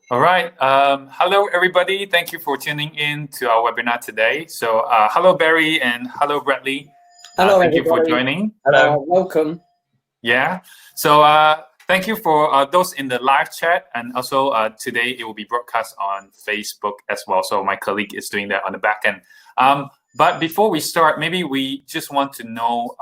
All right. Hello, everybody. Thank you for tuning in to our webinar today. So, hello, Barry, and hello, Bradley. Hello, Thank you for everybody. joining. Hello. Welcome. Yeah. So, thank you for those in the live chat, and also today it will be broadcast on Facebook as well. So, my colleague is doing that on the back end. But before we start, maybe we just want to know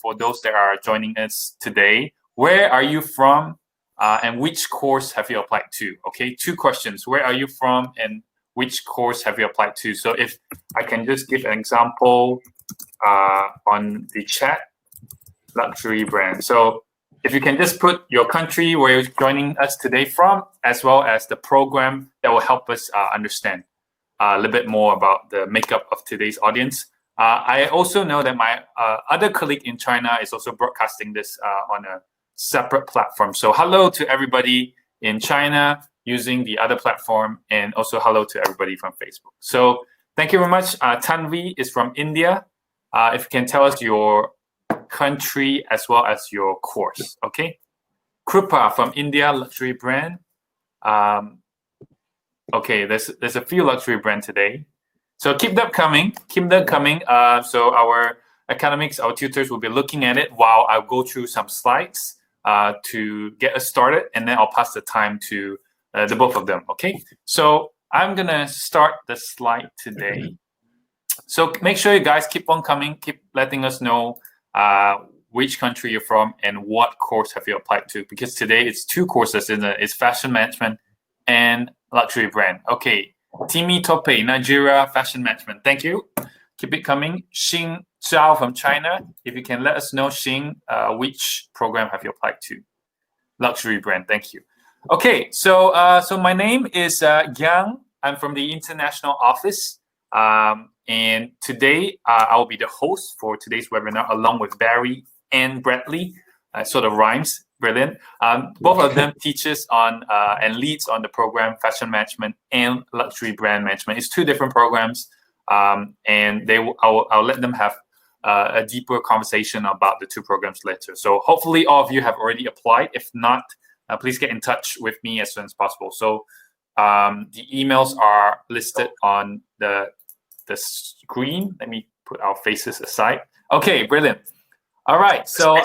for those that are joining us today, where are you from? And which course have you applied to? Okay, 2 questions. Where are you from and which course have you applied to? So if I can just give an example on the chat, luxury brand. So if you can just put your country where you're joining us today from, as well as the program, that will help us understand a little bit more about the makeup of today's audience. I also know that my other colleague in China is also broadcasting this on a separate platform. So hello to everybody in China using the other platform, and also hello to everybody from Facebook. So thank you very much. Tanvi is from India. If you can tell us your country as well as your course, okay? Krupa from India, luxury brand. Okay, there's a few luxury brand today. So keep them coming, so our academics, our tutors will be looking at it while I'll go through some slides to get us started, and then I'll pass the time to the both of them, okay? So I'm gonna start the slide today. So make sure you guys keep on coming, keep letting us know which country you're from and what course have you applied to, because today it's 2 courses, it's fashion management and luxury brand. Okay, Timi Tope, Nigeria, fashion management. Thank you. Keep it coming. Xing Zhao from China. If you can let us know, Xing, which program have you applied to? Luxury brand. Thank you. Okay, so my name is Yang. I'm from the international office, and today I will be the host for today's webinar along with Barry and Bradley. Sort of rhymes. Brilliant. Both of them teaches on and leads on the program Fashion Management and Luxury Brand Management. It's 2 different programs, and I'll let them have a deeper conversation about the 2 programs later. So hopefully all of you have already applied. If not, please get in touch with me as soon as possible. So the emails are listed on the screen. Let me put our faces aside. Okay, brilliant. All right, so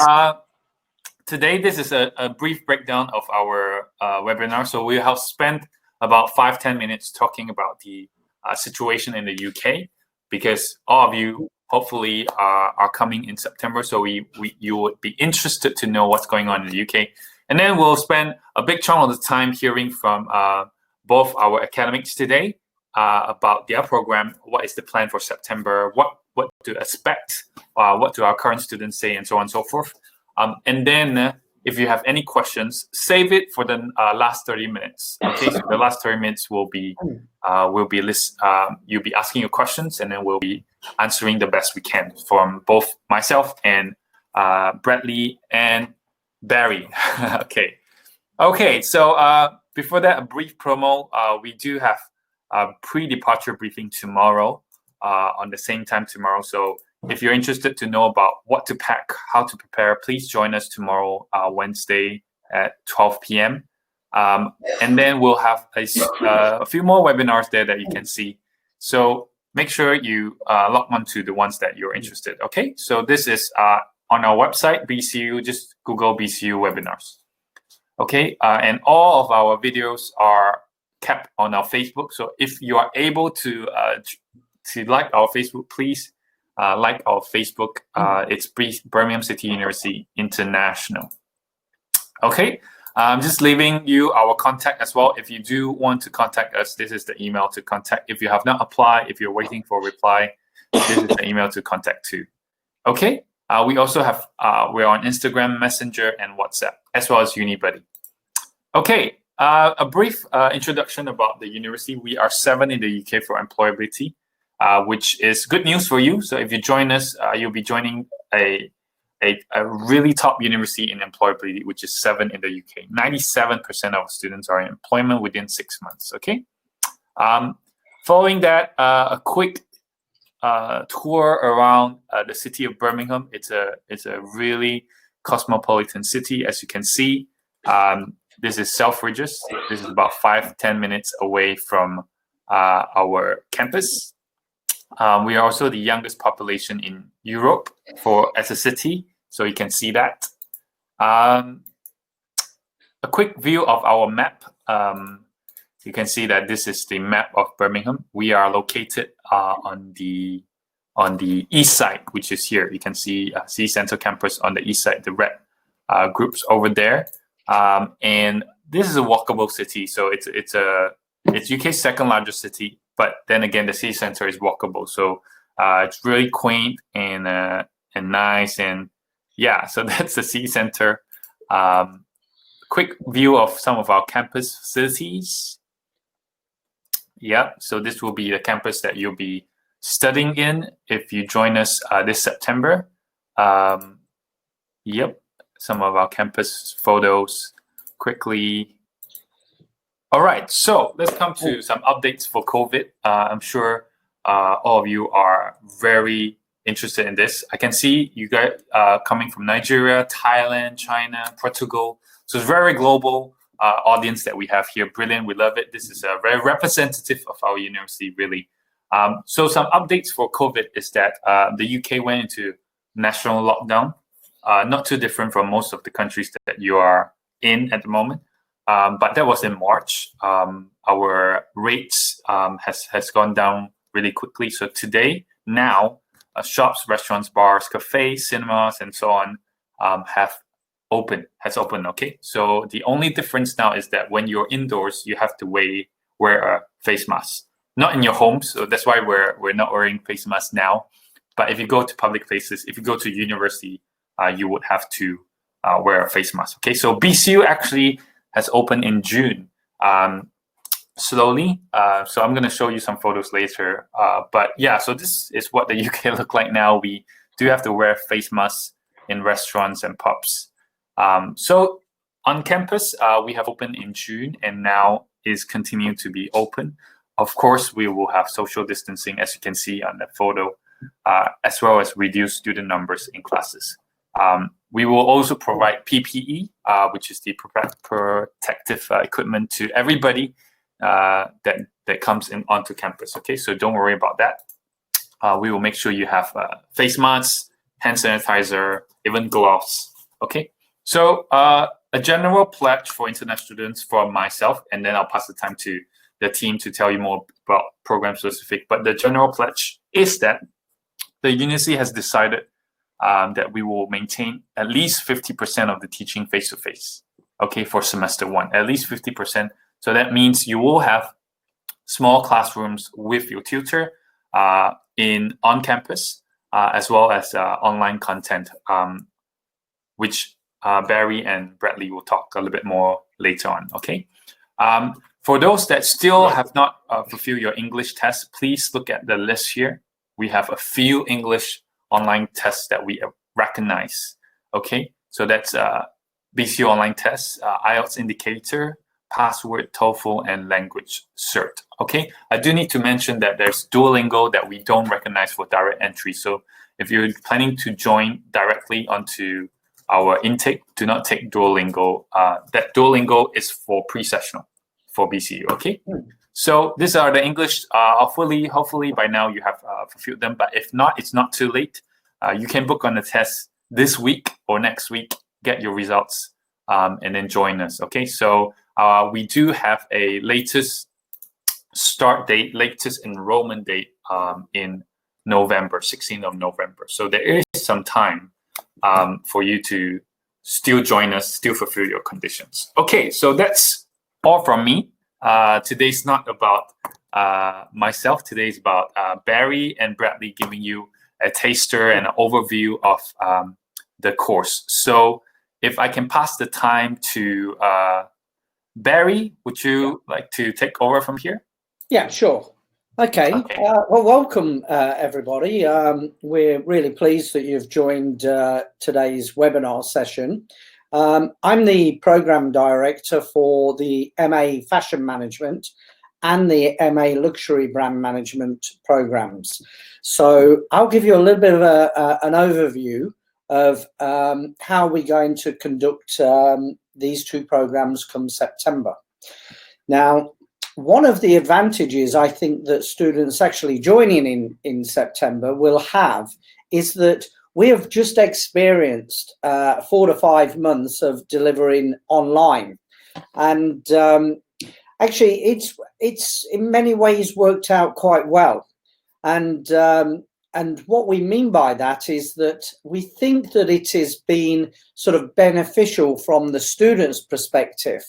today this is a brief breakdown of our webinar. So we have spent about 5-10 minutes talking about the situation in the UK, because all of you hopefully are coming in September, so you would be interested to know what's going on in the UK. And then we'll spend a big chunk of the time hearing from both our academics today about their program, what is the plan for September, what to expect, what do our current students say, and so on and so forth. And then if you have any questions, save it for the last 30 minutes. Okay, so the last 30 minutes will be you'll be asking your questions, and then we'll be answering the best we can from both myself and Bradley and Barry. Okay. So before that, a brief promo. We do have a pre-departure briefing tomorrow on the same time tomorrow. So if you're interested to know about what to pack, how to prepare, please join us tomorrow, Wednesday at 12 p.m. And then we'll have a few more webinars there that you can see. So make sure you log on to the ones that you're interested. Okay, so this is on our website, BCU, just Google BCU webinars. Okay, and all of our videos are kept on our Facebook. So if you are able to like our Facebook, please like our Facebook. It's Birmingham City University International. Okay, I'm just leaving you our contact as well. If you do want to contact us, this is the email to contact. If you have not applied, if you're waiting for a reply, this is the email to contact too. Okay, we also have, we're on Instagram, Messenger, and WhatsApp, as well as UniBuddy. Okay, a brief introduction about the university. We are 7 in the UK for employability, which is good news for you. So if you join us, you'll be joining a really top university in employability, which is 7 in the UK. 97% of students are in employment within 6 months, okay? Following that, a quick tour around the city of Birmingham. It's a really cosmopolitan city, as you can see. This is Selfridges. This is about 5-10 minutes away from our campus. We are also the youngest population in Europe as a city, so you can see that. A quick view of our map. You can see that this is the map of Birmingham. We are located on the east side, which is here. You can see City Centre campus on the east side, the red groups over there. And this is a walkable city, so it's UK's second largest city. But then again, the city centre is walkable, so it's really quaint and nice. And yeah, so that's the city centre. Quick view of some of our campus facilities. Yeah, so this will be the campus that you'll be studying in if you join us this September. Yep, some of our campus photos quickly. All right, so let's come to some updates for Kovit. I'm sure all of you are very interested in this. I can see you guys coming from Nigeria, Thailand, China, Portugal. So it's very global audience that we have here. Brilliant, we love it. This is very representative of our university, really. So some updates for Kovit is that the UK went into national lockdown, not too different from most of the countries that you are in at the moment. But that was in March. Our rates has gone down really quickly. So today, now, shops, restaurants, bars, cafes, cinemas, and so on has opened. Okay, so the only difference now is that when you're indoors, you have to wear a face mask. Not in your home, so that's why we're not wearing face masks now. But if you go to public places, if you go to university, you would have to wear a face mask. Okay, so BCU actually has opened in June, slowly. So I'm going to show you some photos later. But yeah, so this is what the UK look like now. We do have to wear face masks in restaurants and pubs. So on campus, we have opened in June and now is continuing to be open. Of course, we will have social distancing, as you can see on the photo, as well as reduced student numbers in classes. We will also provide PPE, which is the protective equipment to everybody that comes in onto campus. Okay, so don't worry about that. We will make sure you have face masks, hand sanitizer, even gloves. Okay, so a general pledge for international students from myself, and then I'll pass the time to the team to tell you more about program specific. But the general pledge is that the university has decided that we will maintain at least 50% of the teaching face-to-face, okay, for semester one, at least 50%. So that means you will have small classrooms with your tutor on campus, as well as online content, which Barry and Bradley will talk a little bit more later on, okay? For those that still have not fulfilled your English test, please look at the list here. We have a few English online tests that we recognize. Okay, so that's BCU online tests, IELTS indicator, password, TOEFL, and language cert. Okay, I do need to mention that there's Duolingo that we don't recognize for direct entry. So if you're planning to join directly onto our intake, do not take Duolingo. That Duolingo is for pre-sessional for BCU. Okay. So these are the English. Hopefully by now you have fulfilled them. But if not, it's not too late. You can book on the test this week or next week, get your results, and then join us. Okay, so we do have a latest start date, latest enrollment date in November, 16th of November. So there is some time for you to still join us, still fulfill your conditions. Okay, so that's all from me. Today's not about myself. Today's about Barry and Bradley giving you a taster and an overview of the course. So if I can pass the time to Barry, would you like to take over from here? Yeah, sure. Okay. Well, welcome everybody. We're really pleased that you've joined today's webinar session. I'm the program director for the MA Fashion Management and the MA Luxury Brand Management programs. So I'll give you a little bit of an overview of how we're going to conduct these two programs come September. Now, one of the advantages I think that students actually joining in September will have is that we have just experienced 4 to 5 months of delivering online. And actually, it's in many ways worked out quite well. And what we mean by that is that we think that it has been sort of beneficial from the student's perspective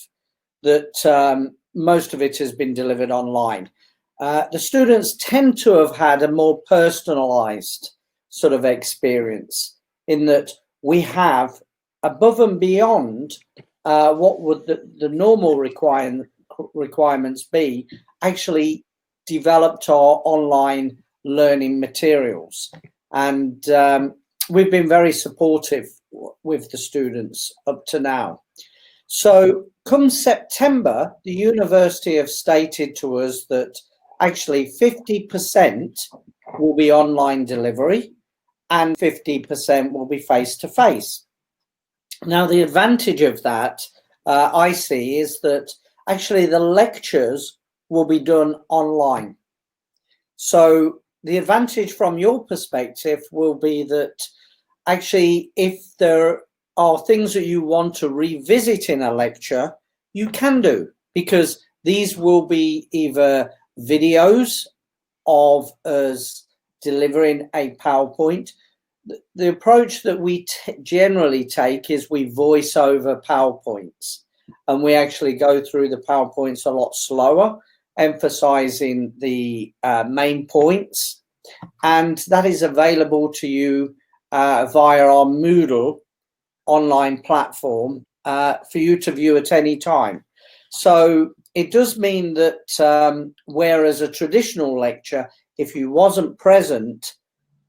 that most of it has been delivered online. The students tend to have had a more personalized sort of experience in that we have, above and beyond what would the normal requirements be, actually developed our online learning materials. And we've been very supportive with the students up to now. So come September, the university have stated to us that actually 50% will be online delivery and 50% will be face-to-face. Now, the advantage of that, I see, is that actually the lectures will be done online. So the advantage from your perspective will be that actually if there are things that you want to revisit in a lecture, you can do, because these will be either videos of us delivering a PowerPoint. The approach that we generally take is we voice over PowerPoints, and we actually go through the PowerPoints a lot slower, emphasizing the main points, and that is available to you via our Moodle online platform for you to view at any time. So it does mean that whereas a traditional lecture, if you wasn't present,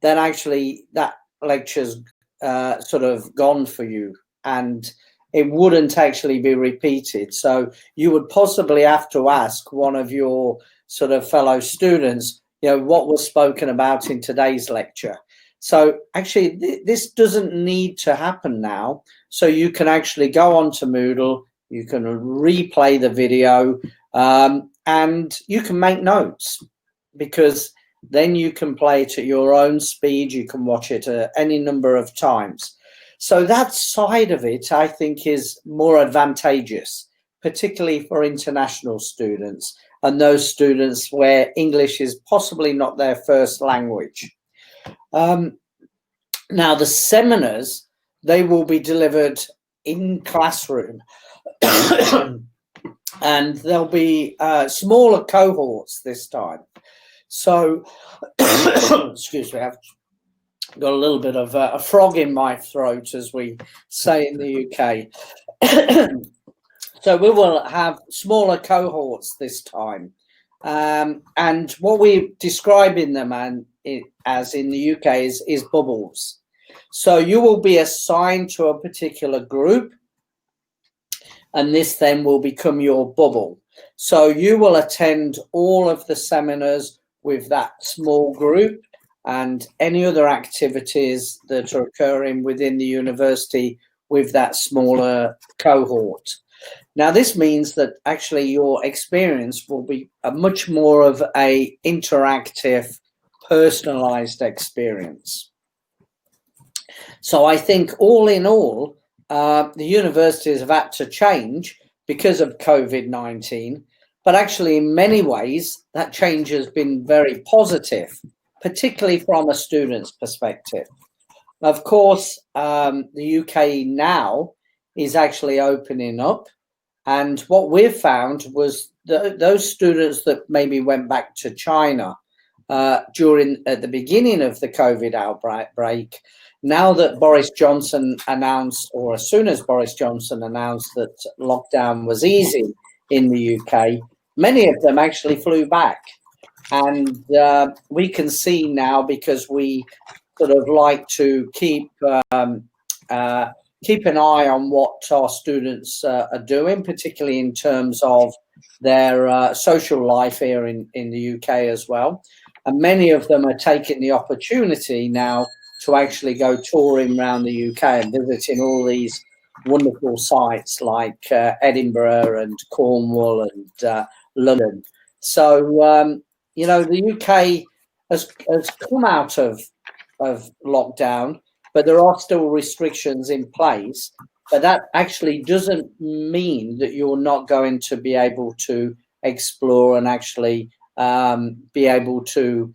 then actually that lecture's sort of gone for you, and it wouldn't actually be repeated. So you would possibly have to ask one of your sort of fellow students, you know, what was spoken about in today's lecture. So actually this doesn't need to happen now. So you can actually go onto Moodle, you can replay the video, and you can make notes, because then you can play it at your own speed. You can watch it any number of times. So that side of it, I think, is more advantageous, particularly for international students and those students where English is possibly not their first language. Now, the seminars, they will be delivered in classroom, and there'll be smaller cohorts this time. So, excuse me, I've got a little bit of a frog in my throat, as we say in the UK. So we will have smaller cohorts this time. And what we're describing them as in the UK is bubbles. So you will be assigned to a particular group, and this then will become your bubble. So you will attend all of the seminars with that small group and any other activities that are occurring within the university with that smaller cohort. Now, this means that actually your experience will be a much more of a interactive, personalized experience. So I think all in all, the universities have had to change because of COVID-19, but actually in many ways that change has been very positive, particularly from a student's perspective. Of course, the UK now is actually opening up, and what we've found was that those students that maybe went back to China at the beginning of the COVID outbreak, now that Boris Johnson announced, or as soon as Boris Johnson announced that lockdown was easy in the UK, many of them actually flew back. And we can see now, because we sort of like to keep an eye on what our students are doing, particularly in terms of their social life here in the UK as well. And many of them are taking the opportunity now to actually go touring around the UK and visiting all these wonderful sites like Edinburgh and Cornwall and London. So, you know, the UK has come out of lockdown, but there are still restrictions in place. But that actually doesn't mean that you're not going to be able to explore and actually be able to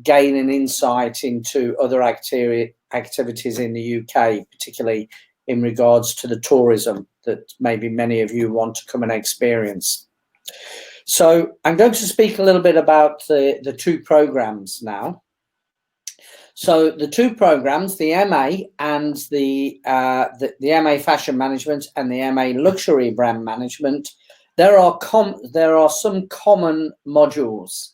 gain an insight into other activities in the UK, particularly in regards to the tourism that maybe many of you want to come and experience. So I'm going to speak a little bit about the two programs now. So the two programs, the MA and the MA Fashion Management and the MA Luxury Brand Management, there are some common modules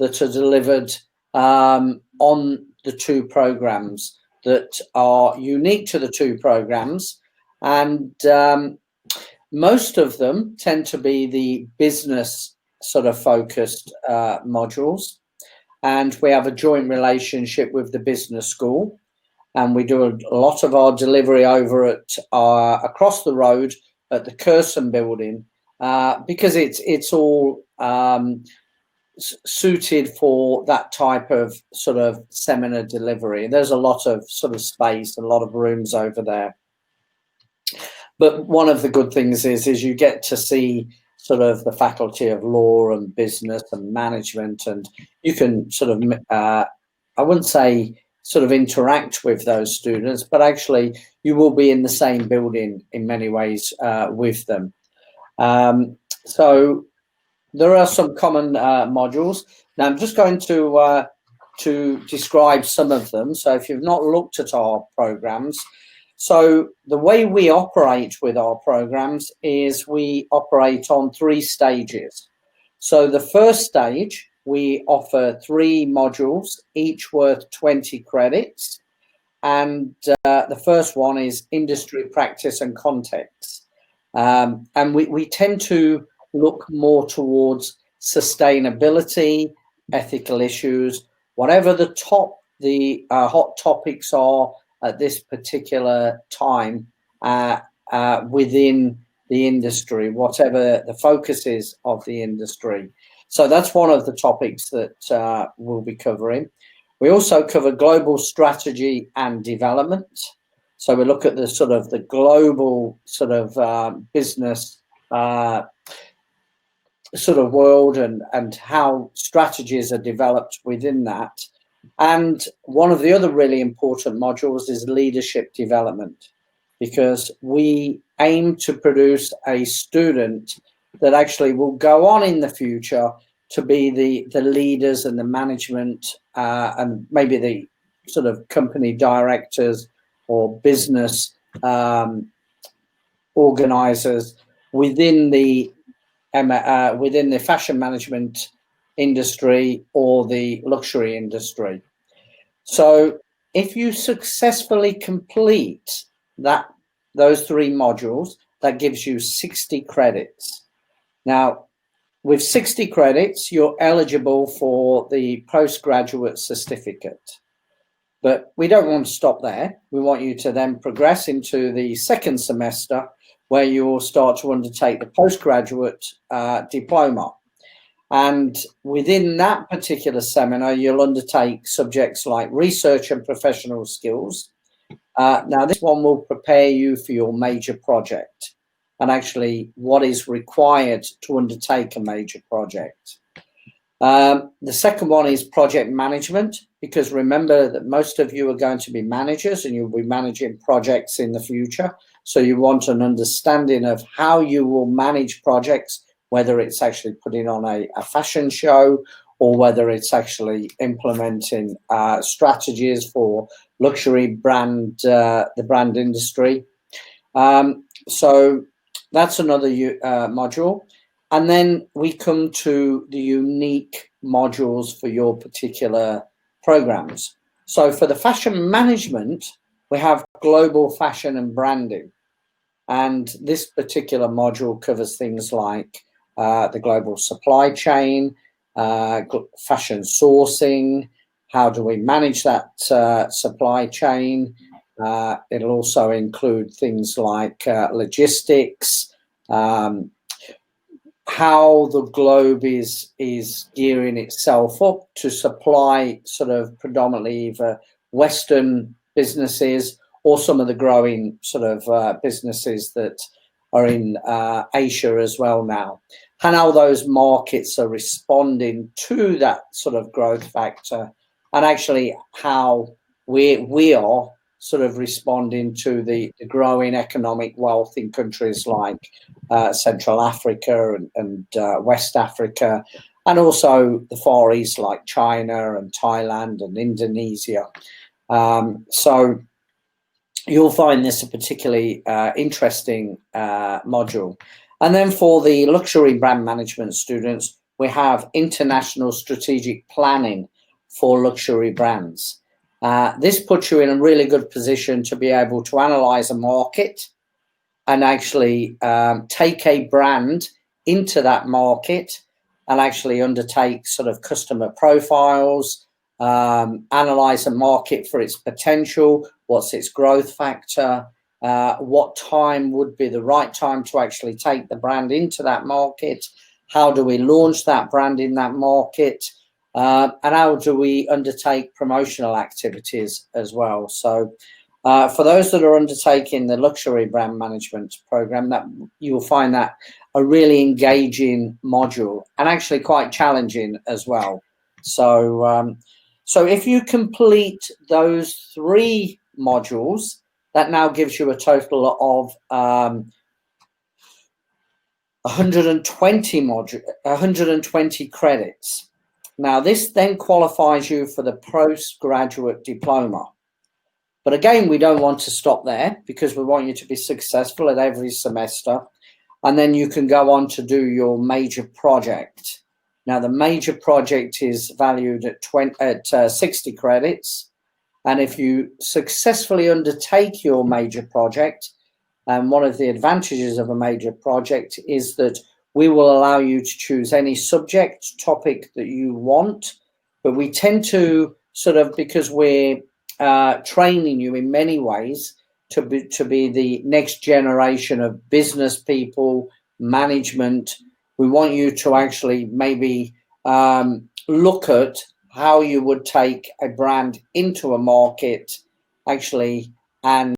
that are delivered on the two programs that are unique to the two programs, and most of them tend to be the business sort of focused modules. And we have a joint relationship with the business school, and we do a lot of our delivery over at across the road at the Curson building because it's all suited for that type of sort of seminar delivery. There's a lot of sort of space, a lot of rooms over there. But one of the good things is you get to see sort of the faculty of law and business and management, and you can sort of, I wouldn't say sort of interact with those students, but actually you will be in the same building in many ways with them. So there are some common modules. Now I'm just going to describe some of them. So if you've not looked at our programs, so the way we operate with our programs is we operate on 3 stages. So the first stage, we offer 3 modules, each worth 20 credits. And the first one is industry practice and context. And we tend to look more towards sustainability, ethical issues, whatever the hot topics are at this particular time within the industry, whatever the focus is of the industry. So that's one of the topics that we'll be covering. We also cover global strategy and development. So we look at the sort of the global sort of business sort of world and how strategies are developed within that. And one of the other really important modules is leadership development, because we aim to produce a student that actually will go on in the future to be the leaders and the management and maybe the sort of company directors or business organizers within the fashion management industry or the luxury industry. So if you successfully complete those 3 modules, that gives you 60 credits. Now, with 60 credits, you're eligible for the postgraduate certificate. But we don't want to stop there. We want you to then progress into the second semester, where you will start to undertake the postgraduate diploma. And within that particular seminar, you'll undertake subjects like research and professional skills. Now, this one will prepare you for your major project and actually what is required to undertake a major project. The second one is project management, because remember that most of you are going to be managers and you'll be managing projects in the future. So you want an understanding of how you will manage projects, whether it's actually putting on a fashion show or whether it's actually implementing strategies for luxury brand, the brand industry. So that's another module. And then we come to the unique modules for your particular programs. So for the fashion management, we have global fashion and branding. And this particular module covers things like the global supply chain, fashion sourcing, how do we manage that supply chain. It'll also include things like logistics, how the globe is gearing itself up to supply sort of predominantly either Western businesses or some of the growing sort of businesses that are in Asia as well now, and how those markets are responding to that sort of growth factor, and actually how we are sort of responding to the growing economic wealth in countries like Central Africa and West Africa, and also the Far East like China and Thailand and Indonesia. So you'll find this a particularly interesting module. And then for the luxury brand management students, we have international strategic planning for luxury brands. This puts you in a really good position to be able to analyze a market and actually take a brand into that market and actually undertake sort of customer profiles, analyze a market for its potential, what's its growth factor, what time would be the right time to actually take the brand into that market, how do we launch that brand in that market, and how do we undertake promotional activities as well. So for those that are undertaking the luxury brand management program, that you will find that a really engaging module and actually quite challenging as well. So so if you complete those 3 modules, that now gives you a total of 120 credits. Now, this then qualifies you for the postgraduate diploma. But again, we don't want to stop there because we want you to be successful at every semester. And then you can go on to do your major project. Now, the major project is valued at 60 credits. And if you successfully undertake your major project, and one of the advantages of a major project is that we will allow you to choose any subject topic that you want. But we tend to sort of, because we're training you in many ways to be the next generation of business people, management, we want you to actually maybe look at how you would take a brand into a market actually and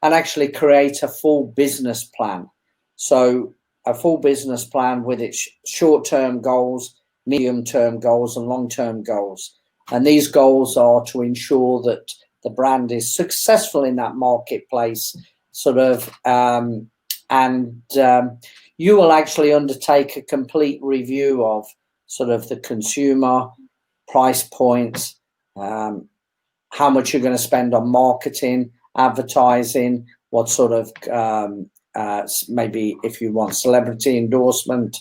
actually create a full business plan. So a full business plan with its short-term goals, medium-term goals and long-term goals. And these goals are to ensure that the brand is successful in that marketplace, sort of, and you will actually undertake a complete review of sort of the consumer, price points, how much you're going to spend on marketing, advertising, what sort of maybe if you want celebrity endorsement,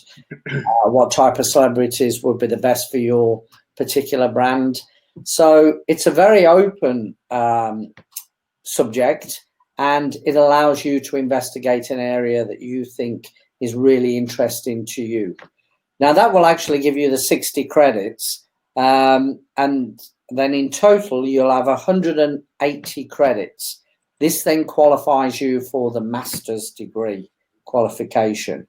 what type of celebrities would be the best for your particular brand. So it's a very open subject, and it allows you to investigate an area that you think is really interesting to you. Now that will actually give you the 60 credits, and then in total you'll have 180 credits. This then qualifies you for the master's degree qualification.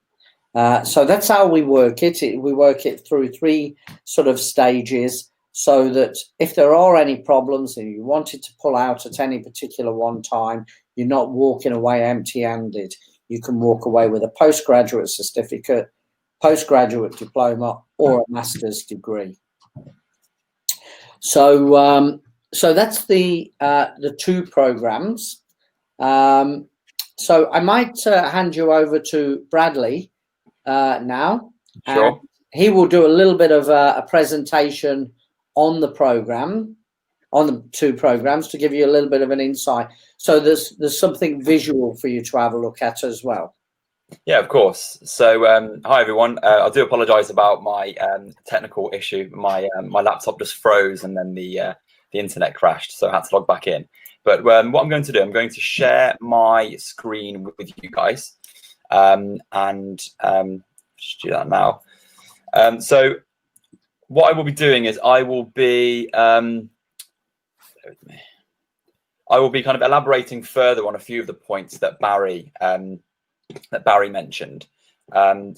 So that's how we work it. We work it through 3 sort of stages, so that if there are any problems and you wanted to pull out at any particular one time, you're not walking away empty-handed. You can walk away with a postgraduate certificate, postgraduate diploma, or a master's degree. So so that's the 2 programs. So I might hand you over to Bradley now. Sure. He will do a little bit of a presentation on the program, on the 2 programs, to give you a little bit of an insight. So there's something visual for you to have a look at as well. Yeah, of course. So hi everyone. I do apologise about my technical issue. My laptop just froze and then the internet crashed, so I had to log back in. But what I'm going to do, I'm going to share my screen with you guys, and just do that now. So what I will be doing is I will be kind of elaborating further on a few of the points that Barry mentioned. MA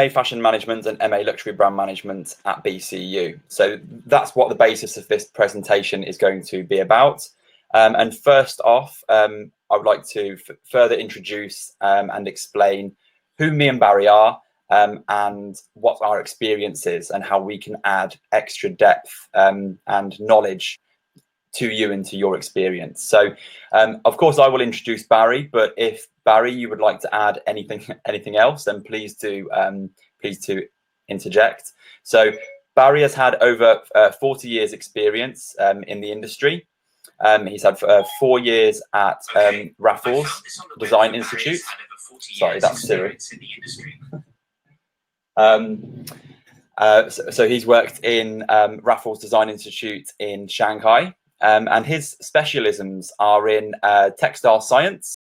Fashion Management and MA Luxury Brand Management at BCU. So that's what the basis of this presentation is going to be about. And first off, I would like to further introduce and explain who me and Barry are, and what our experience is and how we can add extra depth and knowledge to you and to your experience. So of course I will introduce Barry, but if Barry, you would like to add anything else, then please do interject. So Barry has had over 40 years experience in the industry. He's had 4 years at Raffles Design Institute. Sorry, that's Siri. So he's worked in Raffles Design Institute in Shanghai, and his specialisms are in textile science,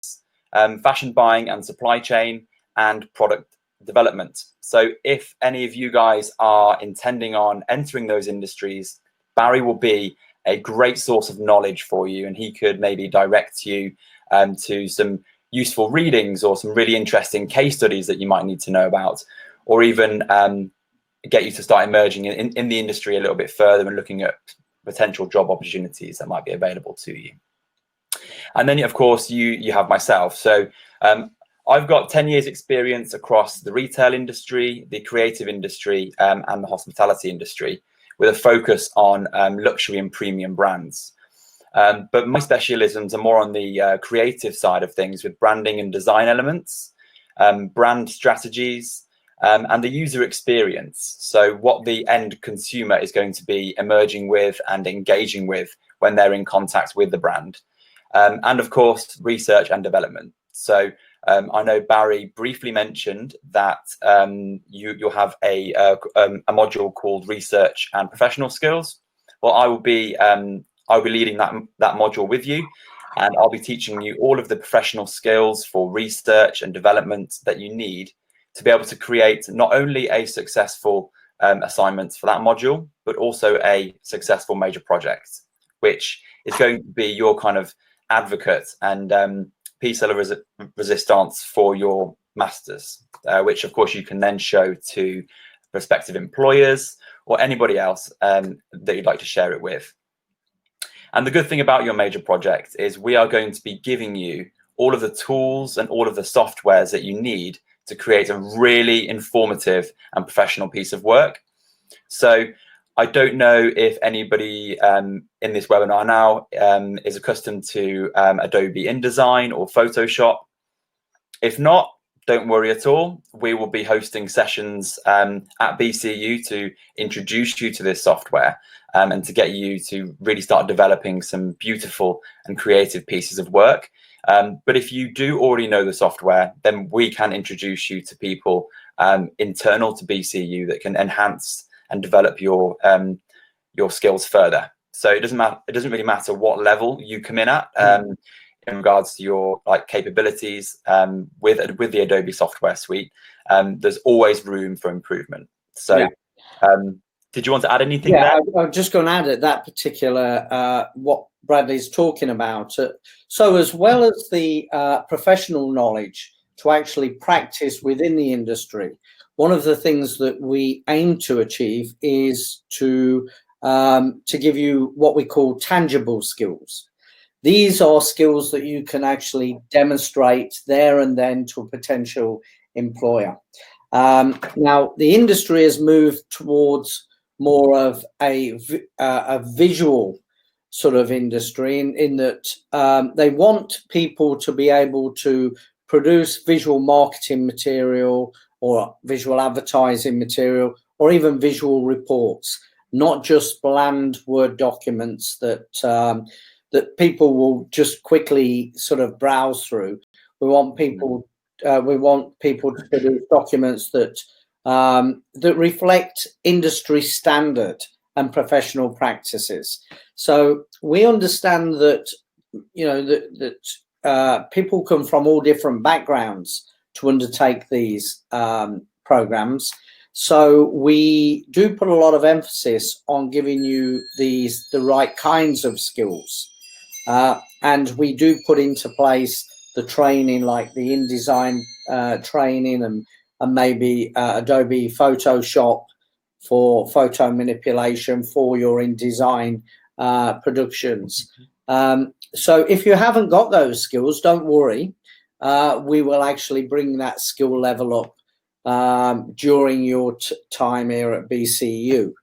fashion buying and supply chain, and product development. So if any of you guys are intending on entering those industries, Barry will be a great source of knowledge for you, and he could maybe direct you to some useful readings or some really interesting case studies that you might need to know about, or even get you to start emerging in the industry a little bit further and looking at potential job opportunities that might be available to you. And then, of course, you have myself. So I've got 10 years experience across the retail industry, the creative industry, and the hospitality industry, with a focus on luxury and premium brands. But my specialisms are more on the creative side of things, with branding and design elements, brand strategies, and the user experience. So what the end consumer is going to be emerging with and engaging with when they're in contact with the brand. And of course, research and development. So I know Barry briefly mentioned that you'll have a module called Research and Professional Skills. Well, I'll be leading that module with you, and I'll be teaching you all of the professional skills for research and development that you need to be able to create not only a successful assignment for that module, but also a successful major project, which is going to be your kind of advocate and piece de resistance for your masters, which of course you can then show to prospective employers or anybody else that you'd like to share it with. And the good thing about your major project is we are going to be giving you all of the tools and all of the softwares that you need to create a really informative and professional piece of work. So I don't know if anybody in this webinar now is accustomed to Adobe InDesign or Photoshop. If not, don't worry at all. We will be hosting sessions at BCU to introduce you to this software and to get you to really start developing some beautiful and creative pieces of work. But if you do already know the software, then we can introduce you to people internal to BCU that can enhance and develop your skills further. So it doesn't really matter what level you come in at in regards to your capabilities with the Adobe software suite. There's always room for improvement. So did you want to add anything there? I'm just going to add at that particular what Bradley's talking about. So as well as the professional knowledge to actually practice within the industry, one of the things that we aim to achieve is to give you what we call tangible skills. These are skills that you can actually demonstrate there and then to a potential employer. Now, the industry has moved towards more of a visual sort of industry in that they want people to be able to produce visual marketing material or visual advertising material or even visual reports, not just bland Word documents that people will just quickly sort of browse through. We want people to produce documents that reflect industry standard and professional practices. So we understand that people come from all different backgrounds to undertake these programs. So we do put a lot of emphasis on giving you the right kinds of skills. And we do put into place the training, like the InDesign training, and maybe Adobe Photoshop for photo manipulation for your InDesign productions. So if you haven't got those skills, don't worry. We will actually bring that skill level up during your time here at BCU.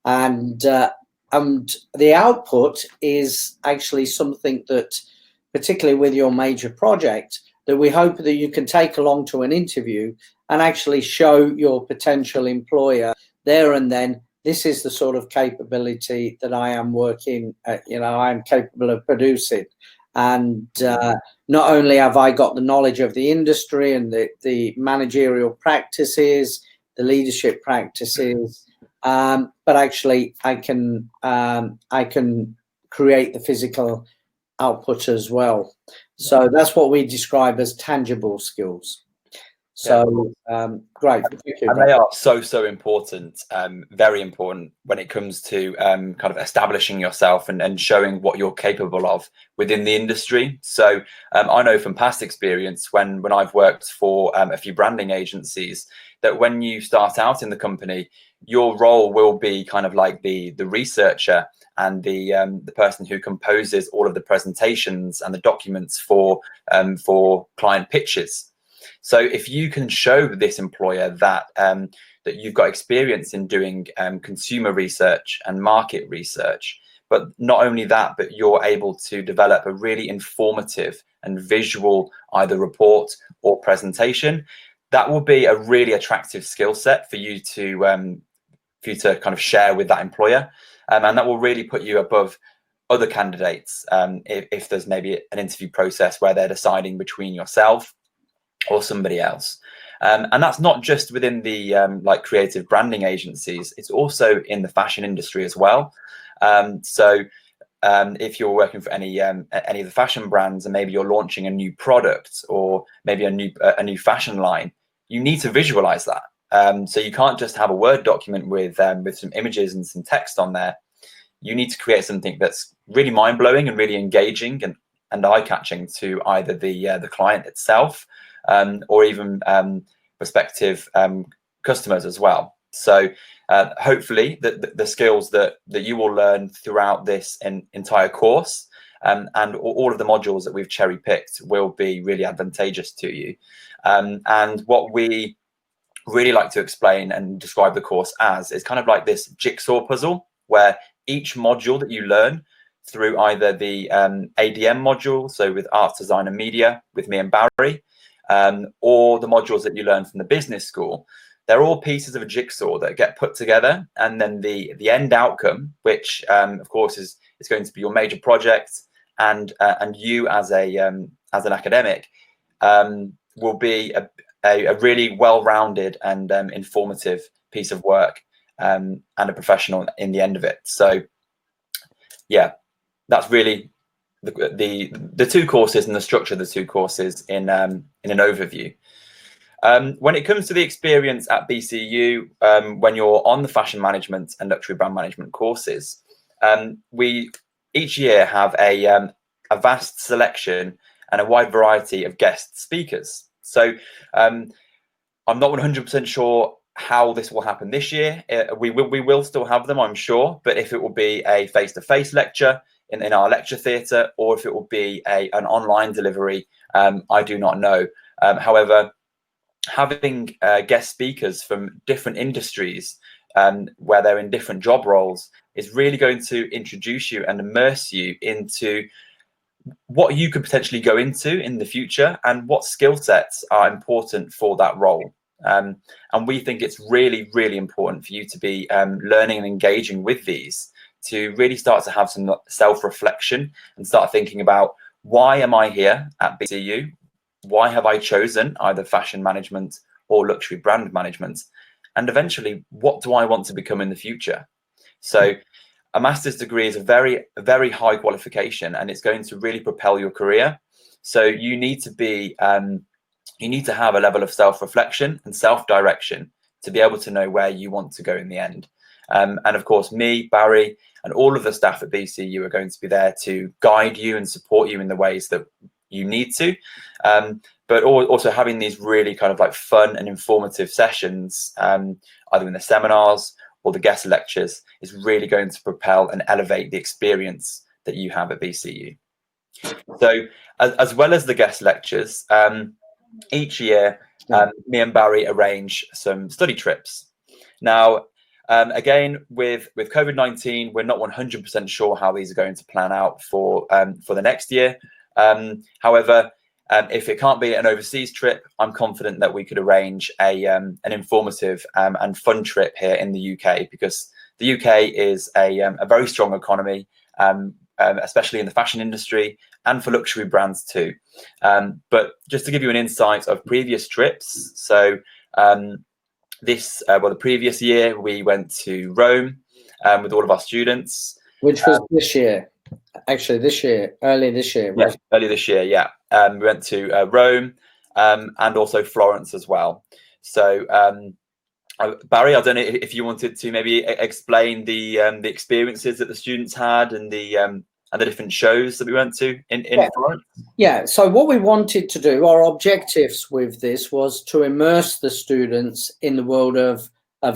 And the output is actually something that, particularly with your major project, that we hope that you can take along to an interview and actually show your potential employer there and then, this is the sort of capability that I am working at, I'm capable of producing. And not only have I got the knowledge of the industry and the managerial practices, the leadership practices, but actually I can create the physical output as well. So that's what we describe as tangible skills. So great. Thank you, and they are so important, very important when it comes to kind of establishing yourself and showing what you're capable of within the industry. So I know from past experience when I've worked for a few branding agencies, that when you start out in the company, your role will be kind of like the researcher and the person who composes all of the presentations and the documents for client pitches. So if you can show this employer that that you've got experience in doing consumer research and market research, but not only that, but you're able to develop a really informative and visual either report or presentation, that will be a really attractive skill set for you to kind of share with that employer, and that will really put you above other candidates if there's maybe an interview process where they're deciding between yourself or somebody else. And that's not just within the like creative branding agencies, it's also in the fashion industry as well. So if you're working for any of the fashion brands and maybe you're launching a new product or maybe a new fashion line, you need to visualize that. So you can't just have a Word document with some images and some text on there. You need to create something that's really mind-blowing and really engaging and eye-catching to either the client itself, or even prospective customers as well. So hopefully the skills that you will learn throughout this entire course and all of the modules that we've cherry picked will be really advantageous to you. And what we really like to explain and describe the course as is kind of like this jigsaw puzzle, where each module that you learn through either the ADM module, so with Arts, Design and Media with me and Barry, or the modules that you learn from the business school, they're all pieces of a jigsaw that get put together, and then the end outcome, which of course is going to be your major project, and you as an academic will be a really well-rounded and informative piece of work, and a professional in the end of it. So yeah, that's really the two courses and the structure of the two courses in an overview. When it comes to the experience at BCU, when you're on the fashion management and luxury brand management courses, we each year have a vast selection and a wide variety of guest speakers. So I'm not 100% sure how this will happen this year. We will still have them, I'm sure, but if it will be a face-to-face lecture in our lecture theatre, or if it will be an online delivery, I do not know. However, having guest speakers from different industries where they're in different job roles is really going to introduce you and immerse you into what you could potentially go into in the future and what skill sets are important for that role. And we think it's really, really important for you to be learning and engaging with these, to really start to have some self-reflection and start thinking about, why am I here at BCU? Why have I chosen either fashion management or luxury brand management? And eventually, what do I want to become in the future? So a master's degree is a very, very high qualification, and it's going to really propel your career. So you need to be, you need to have a level of self-reflection and self-direction to be able to know where you want to go in the end. And of course, me, Barry, and all of the staff at BCU are going to be there to guide you and support you in the ways that you need to. But also having these really kind of like fun and informative sessions, either in the seminars or the guest lectures, is really going to propel and elevate the experience that you have at BCU. So as well as the guest lectures, each year, me and Barry arrange some study trips. Now, again, with COVID-19, we're not 100% sure how these are going to plan out for the next year. However, if it can't be an overseas trip, I'm confident that we could arrange an informative and fun trip here in the UK, because the UK is a very strong economy, especially in the fashion industry and for luxury brands too. But just to give you an insight of previous trips, so the previous year we went to Rome with all of our students. Which was this year, actually early this year. Yeah, early this year, yeah. We went to Rome and also Florence as well. So Barry, I don't know if you wanted to maybe explain the experiences that the students had and the different shows that we went to in Florence. Yeah, so what we wanted to do, our objectives with this was to immerse the students in the world of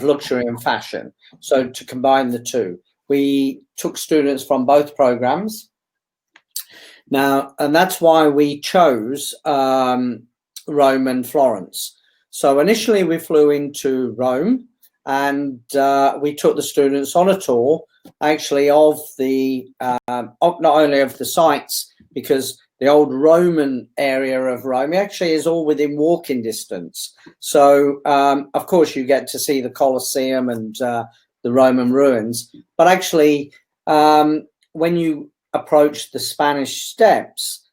luxury and fashion. So to combine the two, we took students from both programs. Now, and that's why we chose Rome and Florence. So initially we flew into Rome, and we took the students on a tour, actually, of the not only of the sites, because the old Roman area of Rome actually is all within walking distance. So of course you get to see the Colosseum and the Roman ruins, but actually when you approach the Spanish Steps,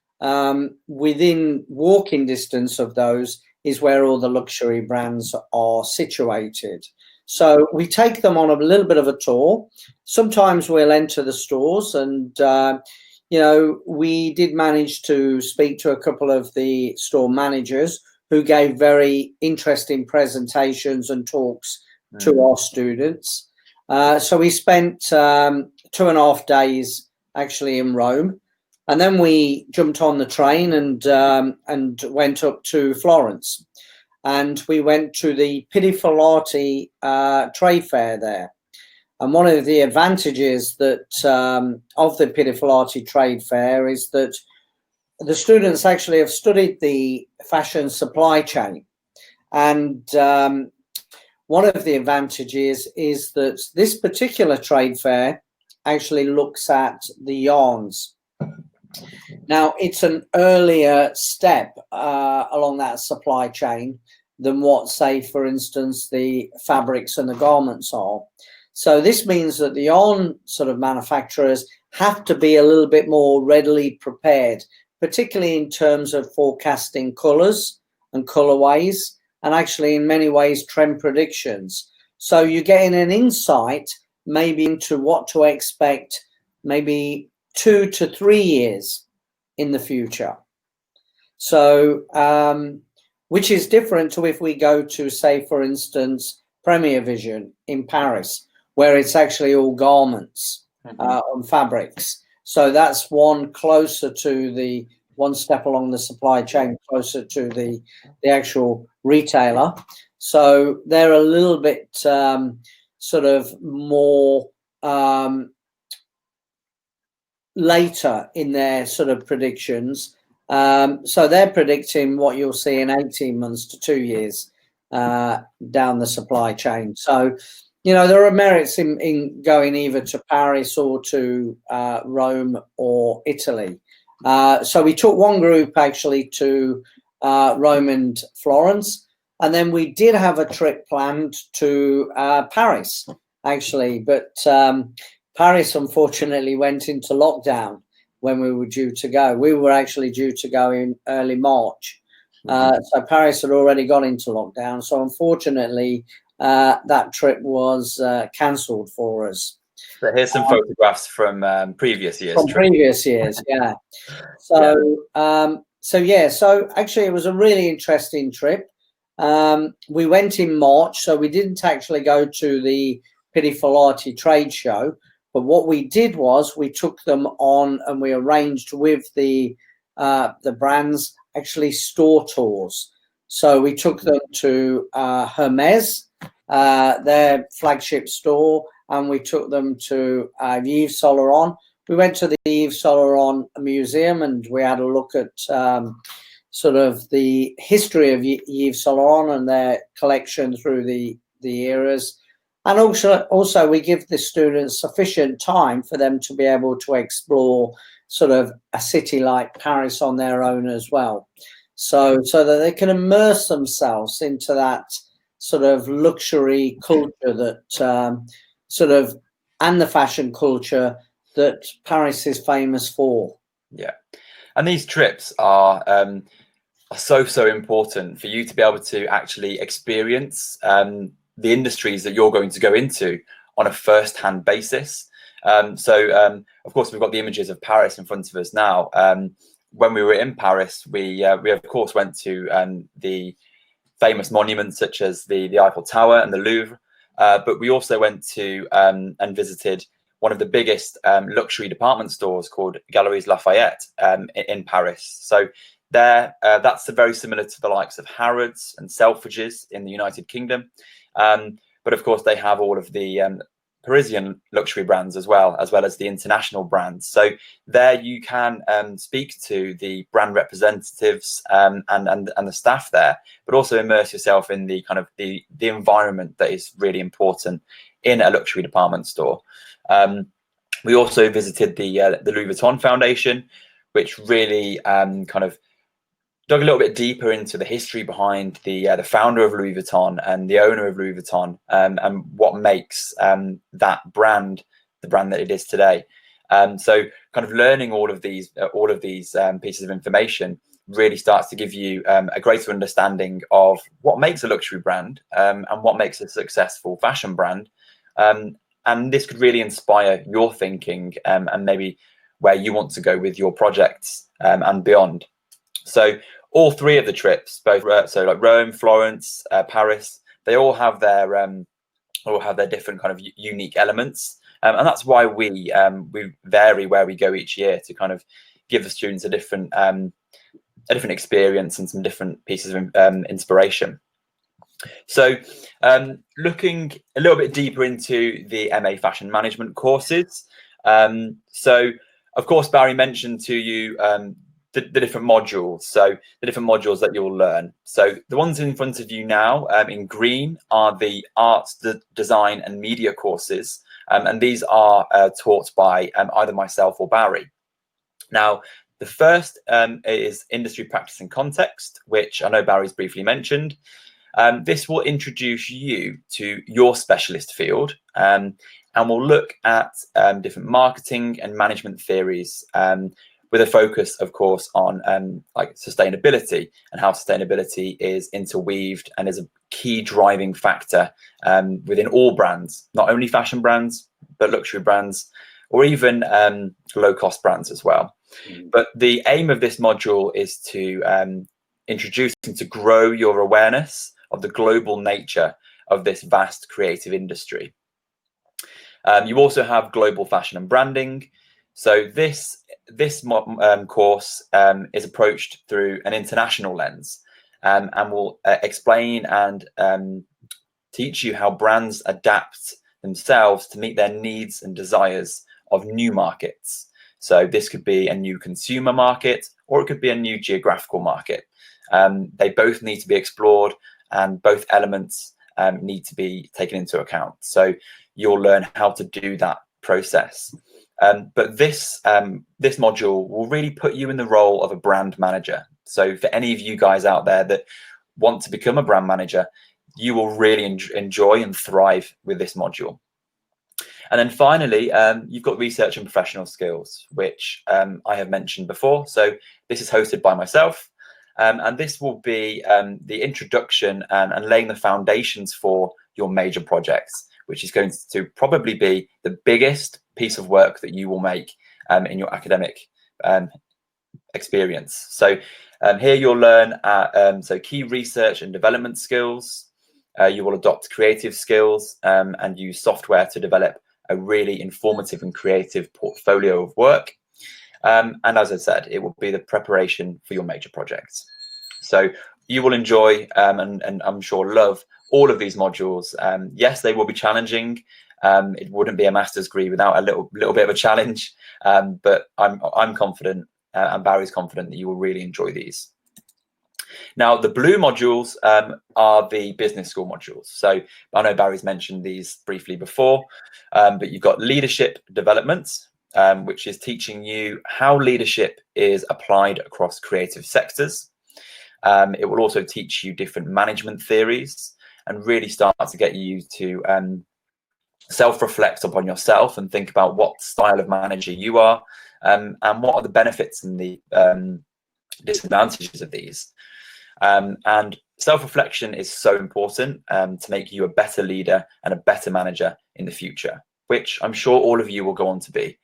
within walking distance of those is where all the luxury brands are situated. So we take them on a little bit of a tour. Sometimes we'll enter the stores, and we did manage to speak to a couple of the store managers who gave very interesting presentations and talks to our students. So we spent 2.5 days actually in Rome, and then we jumped on the train and went up to Florence. And we went to the Pitti trade fair there. And one of the advantages that of the Pitti trade fair is that the students actually have studied the fashion supply chain. And one of the advantages is that this particular trade fair actually looks at the yarns. Now, it's an earlier step along that supply chain than what, say, for instance, the fabrics and the garments are. So this means that the yarn sort of manufacturers have to be a little bit more readily prepared, particularly in terms of forecasting colours and colourways, and actually in many ways trend predictions. So you're getting an insight maybe into what to expect maybe 2 to 3 years in the future. So which is different to if we go to, say, for instance, Premier Vision in Paris, where it's actually all garments and fabrics. So that's one closer to the one step along the supply chain, closer to the actual retailer. So they're a little bit sort of more later in their sort of predictions. So they're predicting what you'll see in 18 months to 2 years down the supply chain. So, there are merits in going either to Paris or to Rome or Italy. So we took one group actually to Rome and Florence, and then we did have a trip planned to Paris, actually, but Paris unfortunately went into lockdown when we were due to go. We were actually due to go in early March. So Paris had already gone into lockdown. So unfortunately, that trip was cancelled for us. So here's some photographs from previous years. From previous years, yeah. So, so actually it was a really interesting trip. We went in March, so we didn't actually go to the Pitti trade show. But what we did was we took them on and we arranged with the brands actually store tours. So we took them to Hermes, their flagship store, and we took them to Yves Saint Laurent. We went to the Yves Saint Laurent museum and we had a look at sort of the history of Yves Saint Laurent and their collection through the eras. And also we give the students sufficient time for them to be able to explore sort of a city like Paris on their own as well. So that they can immerse themselves into that sort of luxury culture that and the fashion culture that Paris is famous for. Yeah. And these trips are so important for you to be able to actually experience the industries that you're going to go into on a first-hand basis. Of course, we've got the images of Paris in front of us now. When we were in Paris, we of course went to the famous monuments such as the Eiffel Tower and the Louvre, but we also went to and visited one of the biggest luxury department stores called Galeries Lafayette in Paris. So that's very similar to the likes of Harrods and Selfridges in the United Kingdom. But of course, they have all of the Parisian luxury brands as well as the international brands. So there you can speak to the brand representatives and the staff there, but also immerse yourself in the kind of the environment that is really important in a luxury department store. We also visited the Louis Vuitton Foundation, which really kind of dug a little bit deeper into the history behind the founder of Louis Vuitton and the owner of Louis Vuitton, and what makes that brand the brand that it is today. So kind of learning all of these pieces of information really starts to give you a greater understanding of what makes a luxury brand and what makes a successful fashion brand. And this could really inspire your thinking and maybe where you want to go with your projects and beyond. So all three of the trips, both like Rome, Florence, Paris, they all have their different kind of unique elements, and that's why we vary where we go each year to kind of give the students a different experience and some different pieces of inspiration. So looking a little bit deeper into the MA Fashion Management courses. So of course, Barry mentioned to you the different modules. So the different modules that you'll learn. So the ones in front of you now in green are the arts, the design and media courses. And these are taught by either myself or Barry. Now, the first is industry practice and context, which I know Barry's briefly mentioned. This will introduce you to your specialist field and we'll look at different marketing and management theories with a focus, of course, on like sustainability and how sustainability is interweaved and is a key driving factor within all brands, not only fashion brands, but luxury brands, or even low-cost brands as well. But the aim of this module is to introduce and to grow your awareness of the global nature of this vast creative industry. You also have global fashion and branding. So this course is approached through an international lens and will explain and teach you how brands adapt themselves to meet their needs and desires of new markets. So this could be a new consumer market, or it could be a new geographical market. They both need to be explored, and both elements need to be taken into account. So you'll learn how to do that process. But this module will really put you in the role of a brand manager. So for any of you guys out there that want to become a brand manager, you will really enjoy and thrive with this module. And then finally, you've got research and professional skills, which I have mentioned before. So this is hosted by myself. And this will be the introduction and laying the foundations for your major projects, which is going to probably be the biggest piece of work that you will make in your academic experience. So Here you'll learn so key research and development skills. You will adopt creative skills and use software to develop a really informative and creative portfolio of work. And as I said, it will be the preparation for your major projects. So you will enjoy and I'm sure love all of these modules. Yes, they will be challenging. It wouldn't be a master's degree without a little bit of a challenge, but I'm confident and Barry's confident that you will really enjoy these. Now, the blue modules are the business school modules. So I know Barry's mentioned these briefly before, but you've got leadership development, which is teaching you how leadership is applied across creative sectors. It will also teach you different management theories and really start to get you to self-reflect upon yourself and think about what style of manager you are and what are the benefits and the disadvantages of these. And self-reflection is so important to make you a better leader and a better manager in the future, which I'm sure all of you will go on to be.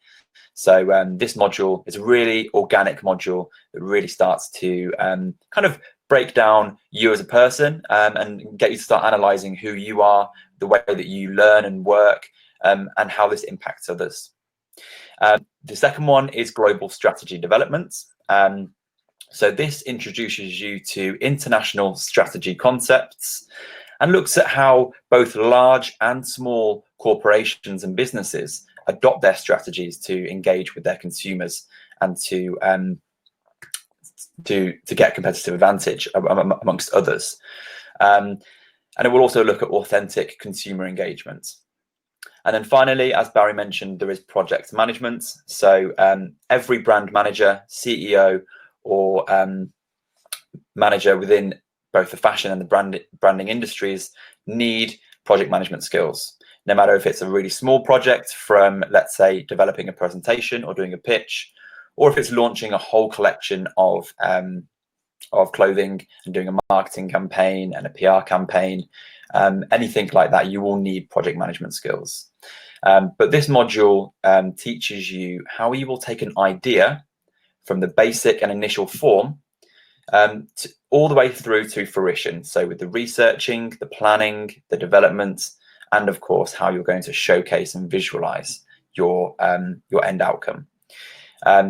So this module is a really organic module that really starts to kind of break down you as a person and get you to start analysing who you are, the way that you learn and work, and how this impacts others. The second one is global strategy development. So this introduces you to international strategy concepts and looks at how both large and small corporations and businesses adopt their strategies to engage with their consumers and to get competitive advantage amongst others. And it will also look at authentic consumer engagement. And then finally, as Barry mentioned, there is project management. So every brand manager, CEO, or manager within both the fashion and the branding industries need project management skills. No matter if it's a really small project from, let's say, developing a presentation or doing a pitch, or if it's launching a whole collection of clothing and doing a marketing campaign and a PR campaign, anything like that, you will need project management skills. But this module teaches you how you will take an idea from the basic and initial form all the way through to fruition. So with the researching, the planning, the development, and of course, how you're going to showcase and visualize your end outcome.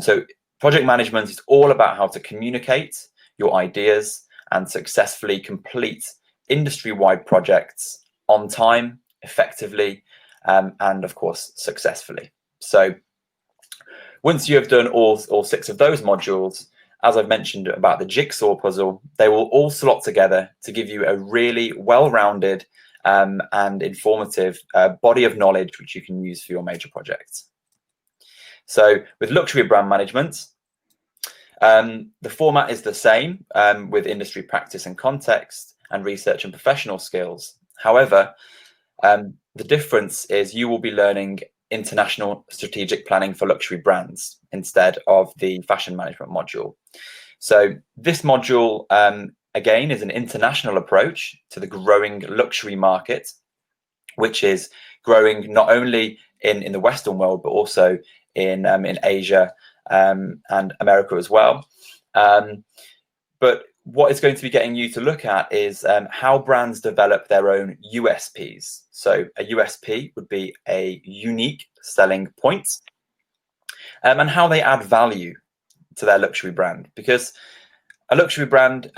So project management is all about how to communicate your ideas and successfully complete industry-wide projects on time, effectively, and of course, successfully. So once you have done all 6 of those modules, as I've mentioned about the jigsaw puzzle, they will all slot together to give you a really well-rounded and informative body of knowledge which you can use for your major projects. So with luxury brand management, the format is the same with industry practice and context and research and professional skills. However, the difference is you will be learning international strategic planning for luxury brands instead of the fashion management module. So this module, again, is an international approach to the growing luxury market, which is growing not only in the Western world, but also in Asia and America as well. But what it's going to be getting you to look at is how brands develop their own USPs. So a USP would be a unique selling point, and how they add value to their luxury brand. Because a luxury brand,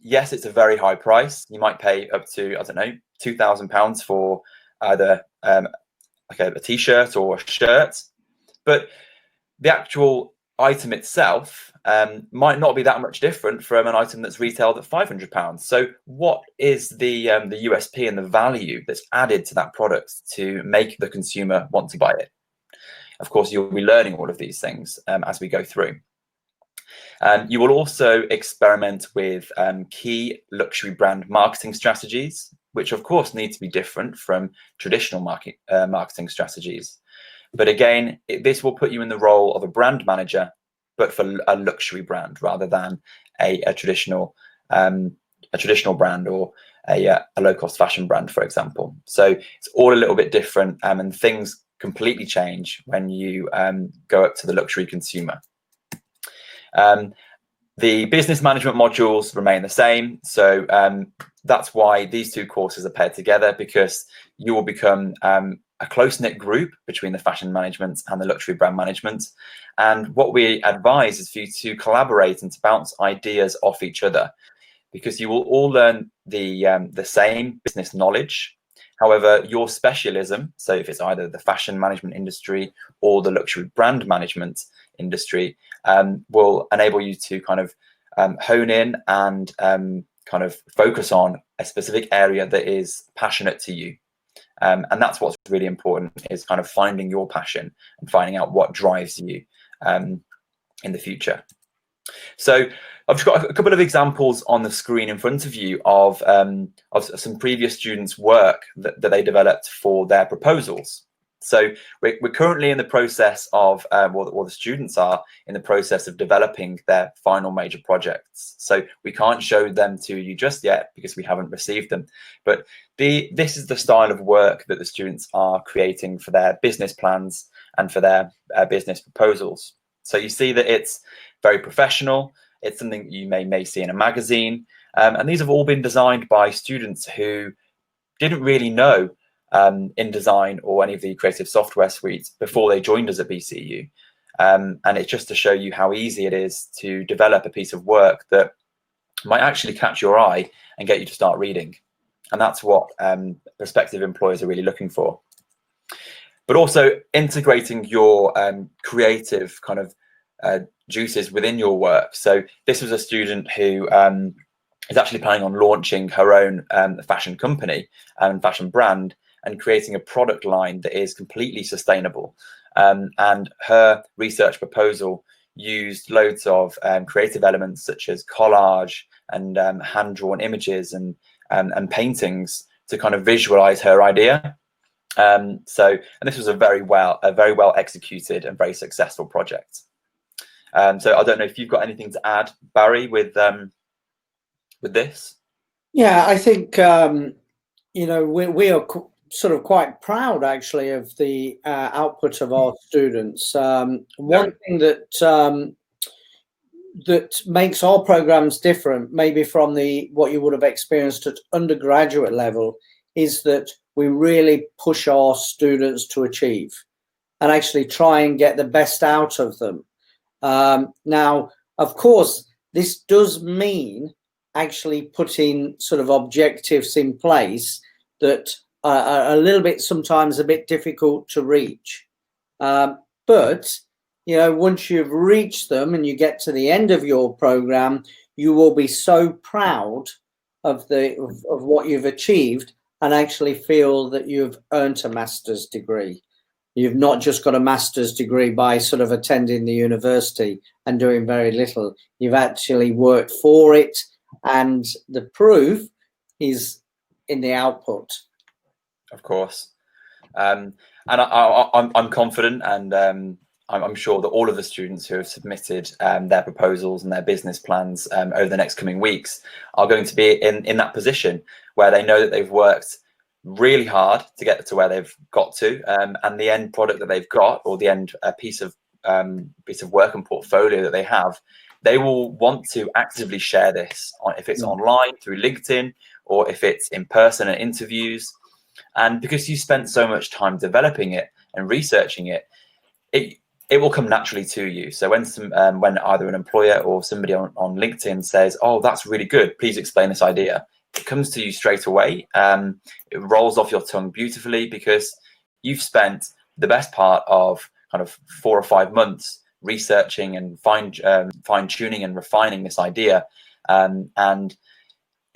yes, it's a very high price. You might pay up to, I don't know, £2,000 for either a t-shirt or a shirt, but the actual item itself might not be that much different from an item that's retailed at £500. So what is the USP and the value that's added to that product to make the consumer want to buy it? Of course, you'll be learning all of these things as we go through. You will also experiment with key luxury brand marketing strategies, which of course need to be different from traditional marketing strategies. But again, this will put you in the role of a brand manager, but for a luxury brand rather than a traditional brand or a low-cost fashion brand, for example. So it's all a little bit different, and things completely change when you go up to the luxury consumer. The business management modules remain the same. So that's why these two courses are paired together, because you will become a close-knit group between the fashion management and the luxury brand management. And what we advise is for you to collaborate and to bounce ideas off each other, because you will all learn the same business knowledge. However, your specialism, so if it's either the fashion management industry or the luxury brand management industry, will enable you to kind of hone in and kind of focus on a specific area that is passionate to you. And that's what's really important, is kind of finding your passion and finding out what drives you in the future. So I've just got a couple of examples on the screen in front of you of some previous students' work that they developed for their proposals. So we're currently in the process of, well, the students are in the process of developing their final major projects. So we can't show them to you just yet because we haven't received them. But this is the style of work that the students are creating for their business plans and for their business proposals. So you see that it's very professional. It's something you may see in a magazine. And these have all been designed by students who didn't really know InDesign or any of the creative software suites before they joined us at BCU. And it's just to show you how easy it is to develop a piece of work that might actually catch your eye and get you to start reading. And that's what prospective employers are really looking for. But also integrating your creative kind of juices within your work. So this was a student who is actually planning on launching her own fashion company and fashion brand, and creating a product line that is completely sustainable. And her research proposal used loads of creative elements such as collage and hand-drawn images and paintings to kind of visualize her idea. And this was a very well executed and very successful project. So I don't know if you've got anything to add, Barry, with this. Yeah, I think you know, we are sort of quite proud actually of the output of our students. One thing that that makes our programs different, maybe from what you would have experienced at undergraduate level, is that we really push our students to achieve and actually try and get the best out of them. Now, of course, this does mean actually putting sort of objectives in place that are a little bit, sometimes a bit difficult to reach. But, you know, once you've reached them and you get to the end of your program, you will be so proud of what you've achieved and actually feel that you've earned a master's degree. You've not just got a master's degree by sort of attending the university and doing very little. You've actually worked for it, and the proof is in the output. Of course. And I'm confident, and I'm sure that all of the students who have submitted their proposals and their business plans over the next coming weeks are going to be in that position where they know that they've worked really hard to get to where they've got to, and the end product that they've got, or the end piece of work and portfolio that they have, they will want to actively share this, if it's online through LinkedIn or if it's in person at interviews. And because you spent so much time developing it and researching it, it will come naturally to you. So when either an employer or somebody on LinkedIn says, "Oh, that's really good, please explain this idea," it comes to you straight away. It rolls off your tongue beautifully because you've spent the best part of kind of 4 or 5 months researching and fine tuning and refining this idea. And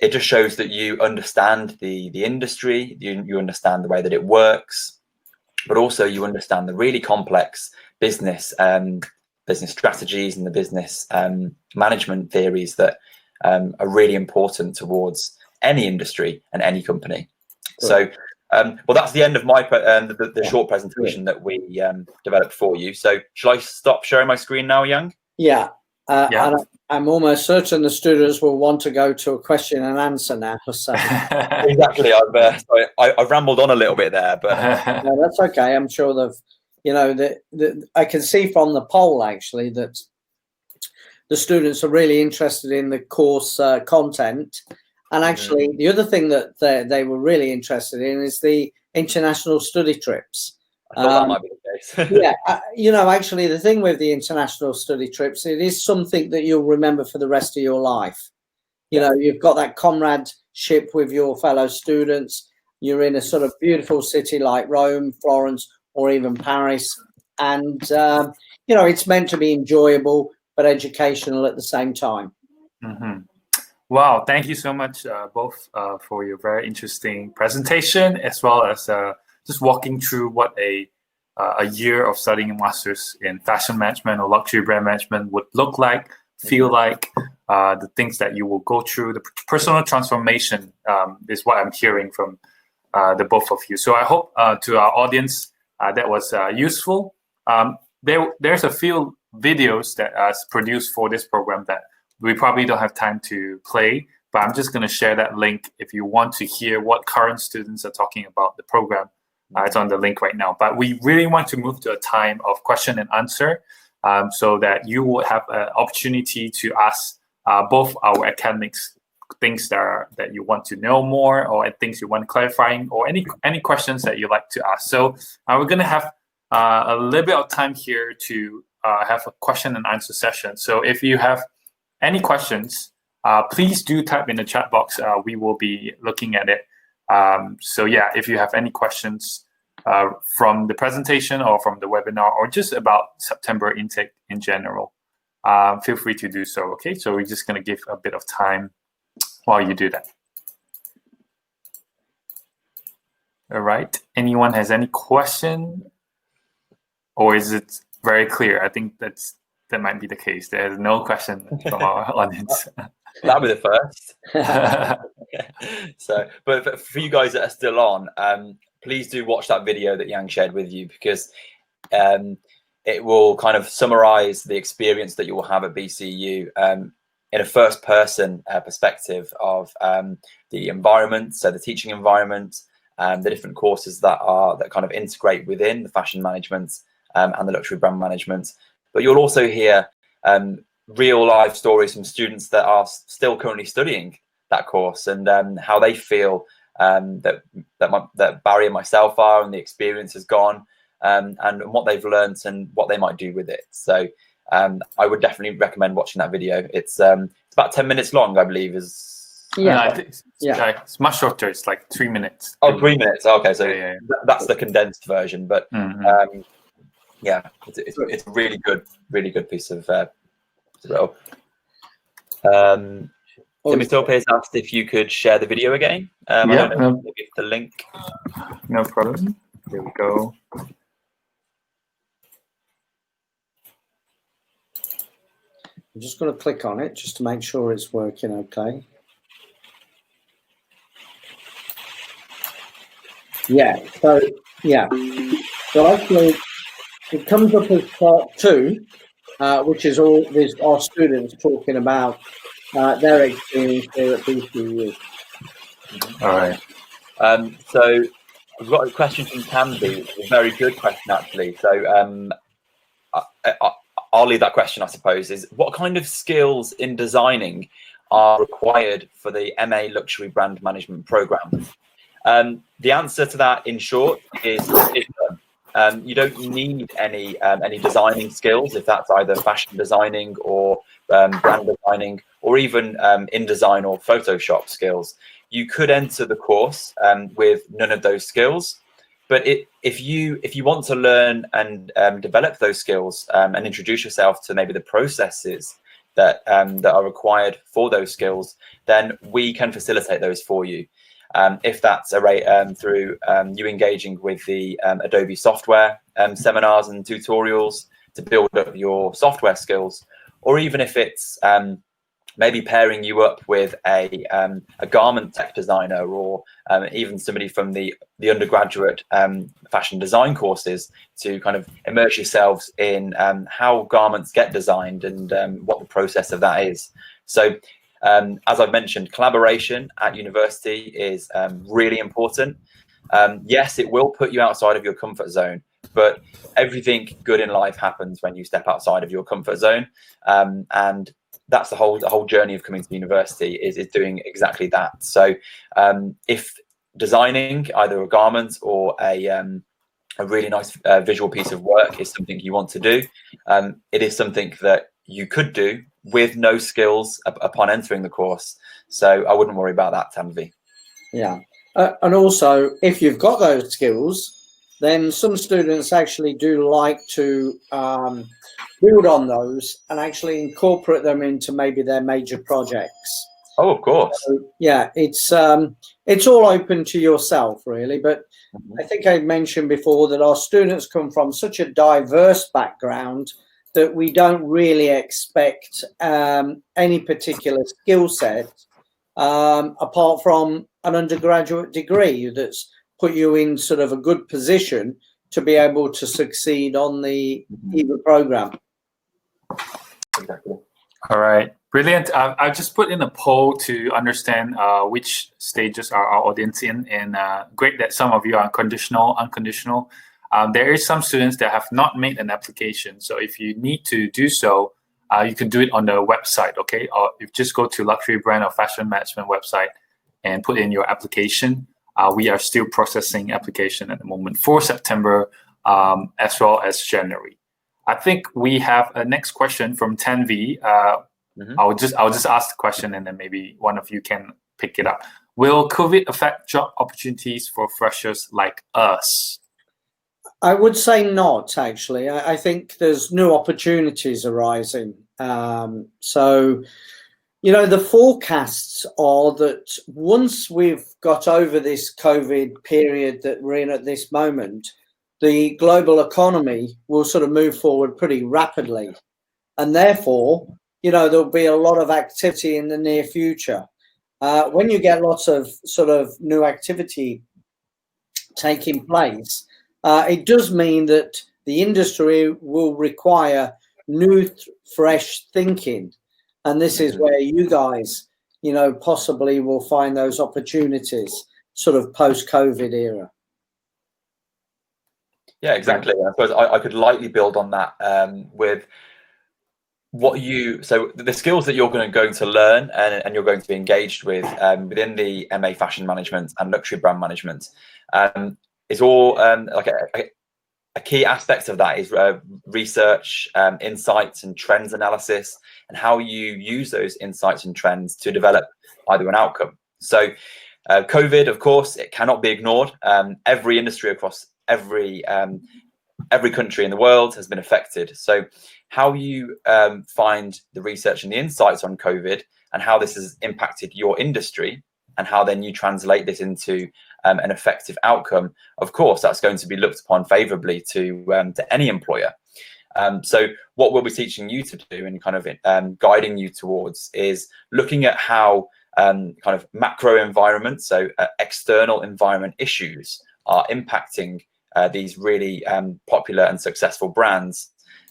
it just shows that you understand the industry, you understand the way that it works, but also you understand the really complex business strategies and the business management theories that are really important towards any industry and any company. Cool. So, well, that's the end of my the short presentation that we developed for you. So, shall I stop sharing my screen now, Young? Yeah. And I'm almost certain the students will want to go to a question and answer now. So. Exactly. I've rambled on a little bit there, but no, that's okay. I'm sure I can see from the poll actually that the students are really interested in the course content. And actually, the other thing that they were really interested in is the international study trips. I thought that might be the case. Yeah, actually, the thing with the international study trips, it is something that you'll remember for the rest of your life. You've got that comradeship with your fellow students. You're in a sort of beautiful city like Rome, Florence, or even Paris. And, it's meant to be enjoyable, but educational at the same time. Wow, thank you so much both for your very interesting presentation, as well as just walking through what a year of studying a master's in fashion management or luxury brand management would look like, feel like, the things that you will go through, the personal transformation is what I'm hearing from the both of you. So I hope to our audience that was useful. There's a few videos that are produced for this program that we probably don't have time to play, but I'm just going to share that link if you want to hear what current students are talking about the program. It's on the link right now. But we really want to move to a time of question and answer so that you will have an opportunity to ask both our academics things that you want to know more, or things you want clarifying, or any questions that you like to ask. So we're going to have a little bit of time here to have a question and answer session. So if you have any questions, please do type in the chat box. We will be looking at it. So yeah, if you have any questions from the presentation or from the webinar, or just about September intake in general, feel free to do so. Okay, so we're just going to give a bit of time while you do that. All right, anyone has any question, or is it very clear? I think that might be the case. There's no question from our audience. That'll be the first. So, but for you guys that are still on, please do watch that video that Yang shared with you, because it will kind of summarize the experience that you will have at BCU in a first person perspective of the environment, so the teaching environment, the different courses that kind of integrate within the fashion management and the luxury brand management. But you'll also hear real life stories from students that are still currently studying that course, and how they feel that Barry and myself are, and the experience has gone, and what they've learned and what they might do with it. So I would definitely recommend watching that video. It's about 10 minutes long, I believe. It's much shorter. It's like 3 minutes. Oh, 3 minutes. Okay, so that's the condensed version. But yeah, it's a really good piece of drill. Timmy Thorpe has asked if you could share the video again. I don't know, maybe the link. No problem. Here we go. I'm just going to click on it just to make sure it's working okay. So actually it comes up as part 2, which is our students talking about their experience here at BCU. All right. So we've got a question from Candy. It's a very good question, actually. So I'll leave that question, I suppose, is what kind of skills in designing are required for the MA Luxury Brand Management program? The answer to that, in short, is you don't need any designing skills, if that's either fashion designing or brand designing, or even InDesign or Photoshop skills. You could enter the course with none of those skills, but if you want to learn and develop those skills and introduce yourself to maybe the processes that are required for those skills, then we can facilitate those for you. If that's through you engaging with the Adobe software seminars and tutorials to build up your software skills, or even if it's maybe pairing you up with a garment tech designer, or even somebody from the undergraduate fashion design courses, to kind of immerse yourselves in how garments get designed and what the process of that is. So as I've mentioned, collaboration at university is really important. Yes, it will put you outside of your comfort zone, but everything good in life happens when you step outside of your comfort zone, and that's the whole journey of coming to university is doing exactly that. So if designing either a garment or a really nice visual piece of work is something you want to do, it is something that you could do with no skills upon entering the course. So I wouldn't worry about that, Tanvi. Yeah. And also, if you've got those skills, then some students actually do like to build on those and actually incorporate them into maybe their major projects. Oh, of course. So, yeah, it's all open to yourself, really. But I think I mentioned before that our students come from such a diverse background that we don't really expect any particular skill set apart from an undergraduate degree that's put you in sort of a good position to be able to succeed on the EVA program. Exactly. All right, brilliant. I've just put in a poll to understand which stages are our audience in, and great that some of you are unconditional. There is some students that have not made an application, so if you need to do so, you can do it on the website, okay? Or you just go to luxury brand or fashion management website and put in your application. We are still processing application at the moment for September as well as January. I think we have a next question from Tanvi. I'll just ask the question and then maybe one of you can pick it up. Will COVID affect job opportunities for freshers like us? I would say not, actually. I think there's new opportunities arising. So, you know, the forecasts are that once we've got over this COVID period that we're in at this moment, the global economy will sort of move forward pretty rapidly. And therefore, you know, there'll be a lot of activity in the near future. When you get lots of sort of new activity taking place, it does mean that the industry will require new, fresh thinking. And this is where you guys, you know, possibly will find those opportunities sort of post-COVID era. Yeah, exactly. I suppose I could lightly build on that with so the skills that you're going to learn and you're going to be engaged with within the MA Fashion Management and Luxury Brand Management is all like a key aspect of that is research, insights and trends analysis, and how you use those insights and trends to develop either an outcome. So COVID, of course, it cannot be ignored. Every industry across every country in the world has been affected. So how you find the research and the insights on COVID and how this has impacted your industry and how then you translate this into an effective outcome, of course, that's going to be looked upon favorably to any employer. So what we'll be teaching you to do and kind of guiding you towards is looking at how kind of macro environment, so external environment issues are impacting these really popular and successful brands,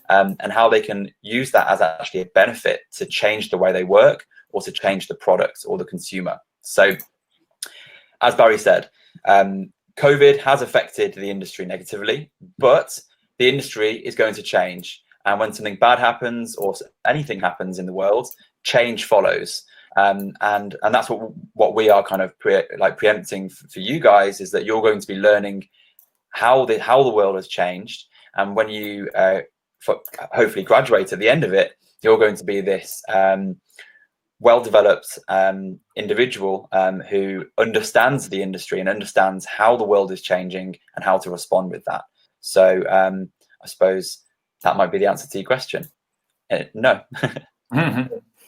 and how they can use that as actually a benefit to change the way they work or to change the product or the consumer. So as Barry said, COVID has affected the industry negatively, but the industry is going to change. And when something bad happens or anything happens in the world, change follows. And that's what we are kind of preempting for you guys, is that you're going to be learning how the world has changed. And when you hopefully graduate at the end of it, you're going to be this well-developed individual who understands the industry and understands how the world is changing and how to respond with that. So I suppose that might be the answer to your question. No.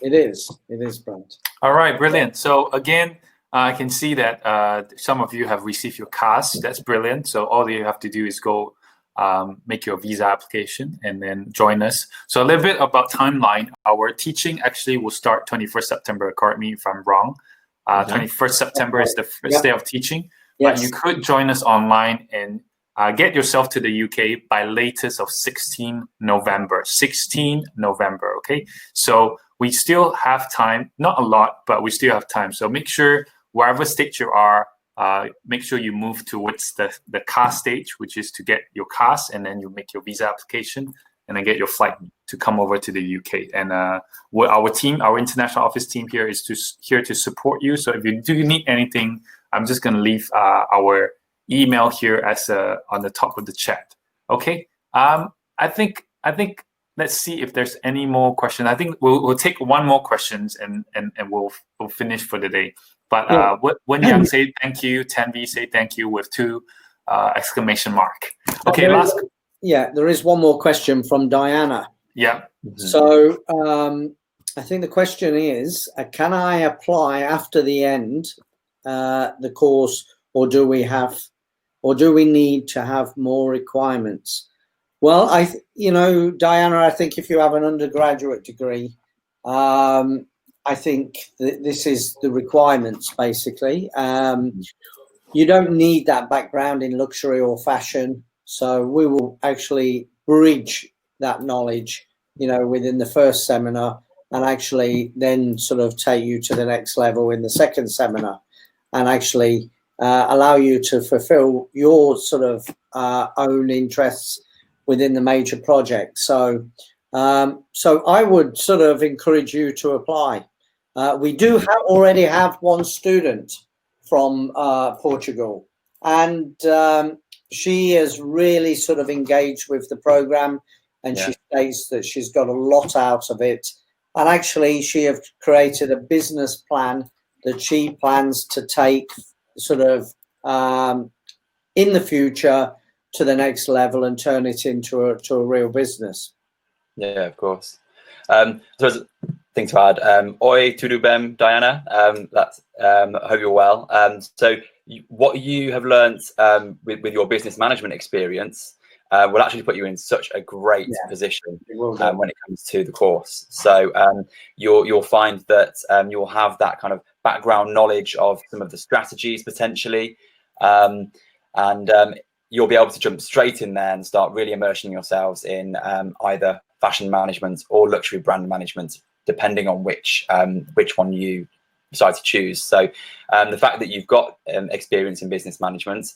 It is, Brent. All right, brilliant. So again, I can see that some of you have received your CAS. That's brilliant. So all you have to do is go make your visa application and then join us. So a little bit about timeline. Our teaching actually will start 21st September. Correct me if I'm wrong. 21st September is the first day of teaching. Yes. But you could join us online and get yourself to the UK by latest of 16 November. 16 November, okay? So we still have time, not a lot, but we still have time. So make sure wherever state you are, make sure you move towards the car stage, which is to get your cars, and then you make your visa application, and then get your flight to come over to the UK. And our team, our international office team here is here to support you. So if you do need anything, I'm just going to leave our email here as on the top of the chat. Okay. I think let's see if there's any more questions. I think we'll take one more questions and we'll finish for the day. But when Yang say thank you, Tanvi say thank you with 2 exclamation mark. Okay, last. Yeah, there is one more question from Diana. Yeah. So I think the question is, can I apply after the end the course, or do we need to have more requirements? Well, Diana, I think if you have an undergraduate degree, I think this is the requirements, basically. You don't need that background in luxury or fashion. So we will actually bridge that knowledge, within the first seminar, and actually then sort of take you to the next level in the second seminar, and actually allow you to fulfill your sort of own interests within the major project. So I would sort of encourage you to apply. We do already have one student from Portugal, and she has really sort of engaged with the program, and she states that she's got a lot out of it. And actually, she has created a business plan that she plans to take sort of in the future to the next level and turn it into a real business. Yeah, of course. So there's a thing to add. Oi, tudo bem, Diana. I hope you're well. So what you have learned with your business management experience will actually put you in such a great position when it comes to the course. So you'll find that you'll have that kind of background knowledge of some of the strategies potentially, and you'll be able to jump straight in there and start really immersing yourselves in either fashion management or luxury brand management, depending on which one you decide to choose. So the fact that you've got experience in business management,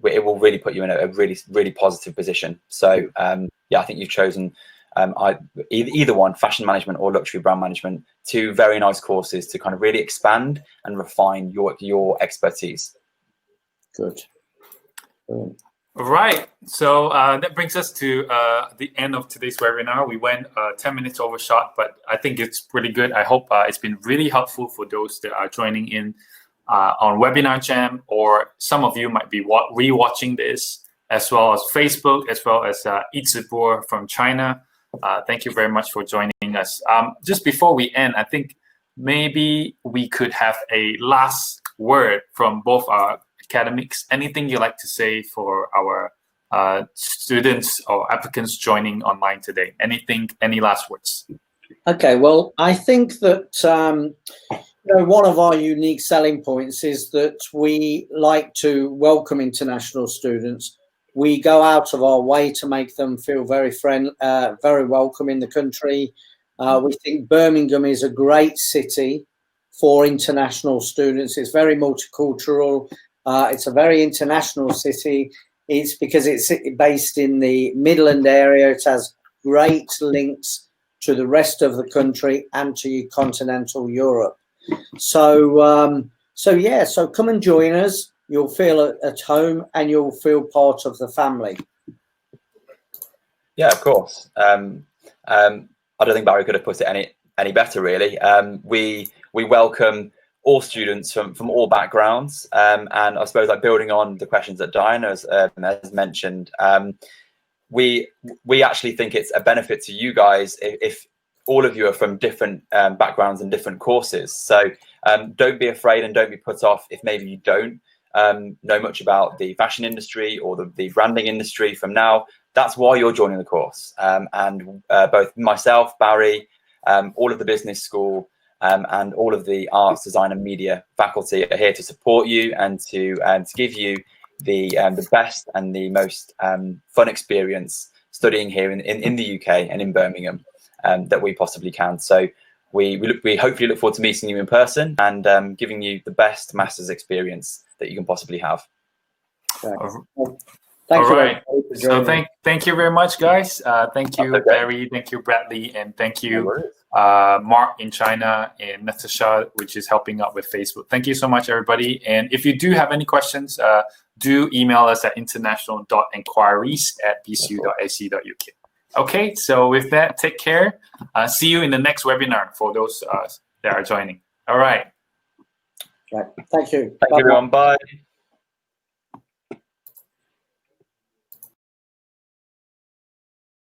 it will really put you in a really, really positive position. So I think you've chosen either one, fashion management or luxury brand management, 2 very nice courses to kind of really expand and refine your expertise. Good. Right. So that brings us to the end of today's webinar. We went 10 minutes overshot, but I think it's pretty good. I hope it's been really helpful for those that are joining in on Webinar Jam, or some of you might be re-watching this, as well as Facebook, as well as Itzibor from China. Thank you very much for joining us. Just before we end, I think maybe we could have a last word from both our academics. Anything you'd like to say for our students or applicants joining online today? Any last words? Okay, well, I think that one of our unique selling points is that we like to welcome international students. We go out of our way to make them feel very very welcome in the country. We think Birmingham is a great city for international students. It's very multicultural. It's a very international city. It's because it's based in the Midland area. It has great links to the rest of the country and to continental Europe. So come and join us. You'll feel at home and you'll feel part of the family. Yeah, of course. I don't think Barry could have put it any better, really. We welcome all students from all backgrounds, and I suppose, like, building on the questions that Diana has mentioned, we actually think it's a benefit to you guys if all of you are from different backgrounds and different courses. So don't be afraid and don't be put off if maybe you don't know much about the fashion industry or the branding industry from now. That's why you're joining the course. And both myself, Barry, all of the business school, and all of the arts, design and media faculty are here to support you and to give you the best and the most fun experience studying here in the UK and in Birmingham that we possibly can. So we hopefully look forward to meeting you in person and giving you the best masters experience that you can possibly have. Thank you. Right. So thank you very much, guys. Thank you, okay. Barry. Thank you, Bradley, and thank you, Mark in China, and Natasha, which is helping out with Facebook. Thank you so much, everybody. And if you do have any questions, do email us at international.enquiries@bcu.ac.uk. Okay, so with that, take care. See you in the next webinar for those that are joining. All right. Right. Thank you. Thank you, everyone. Bye.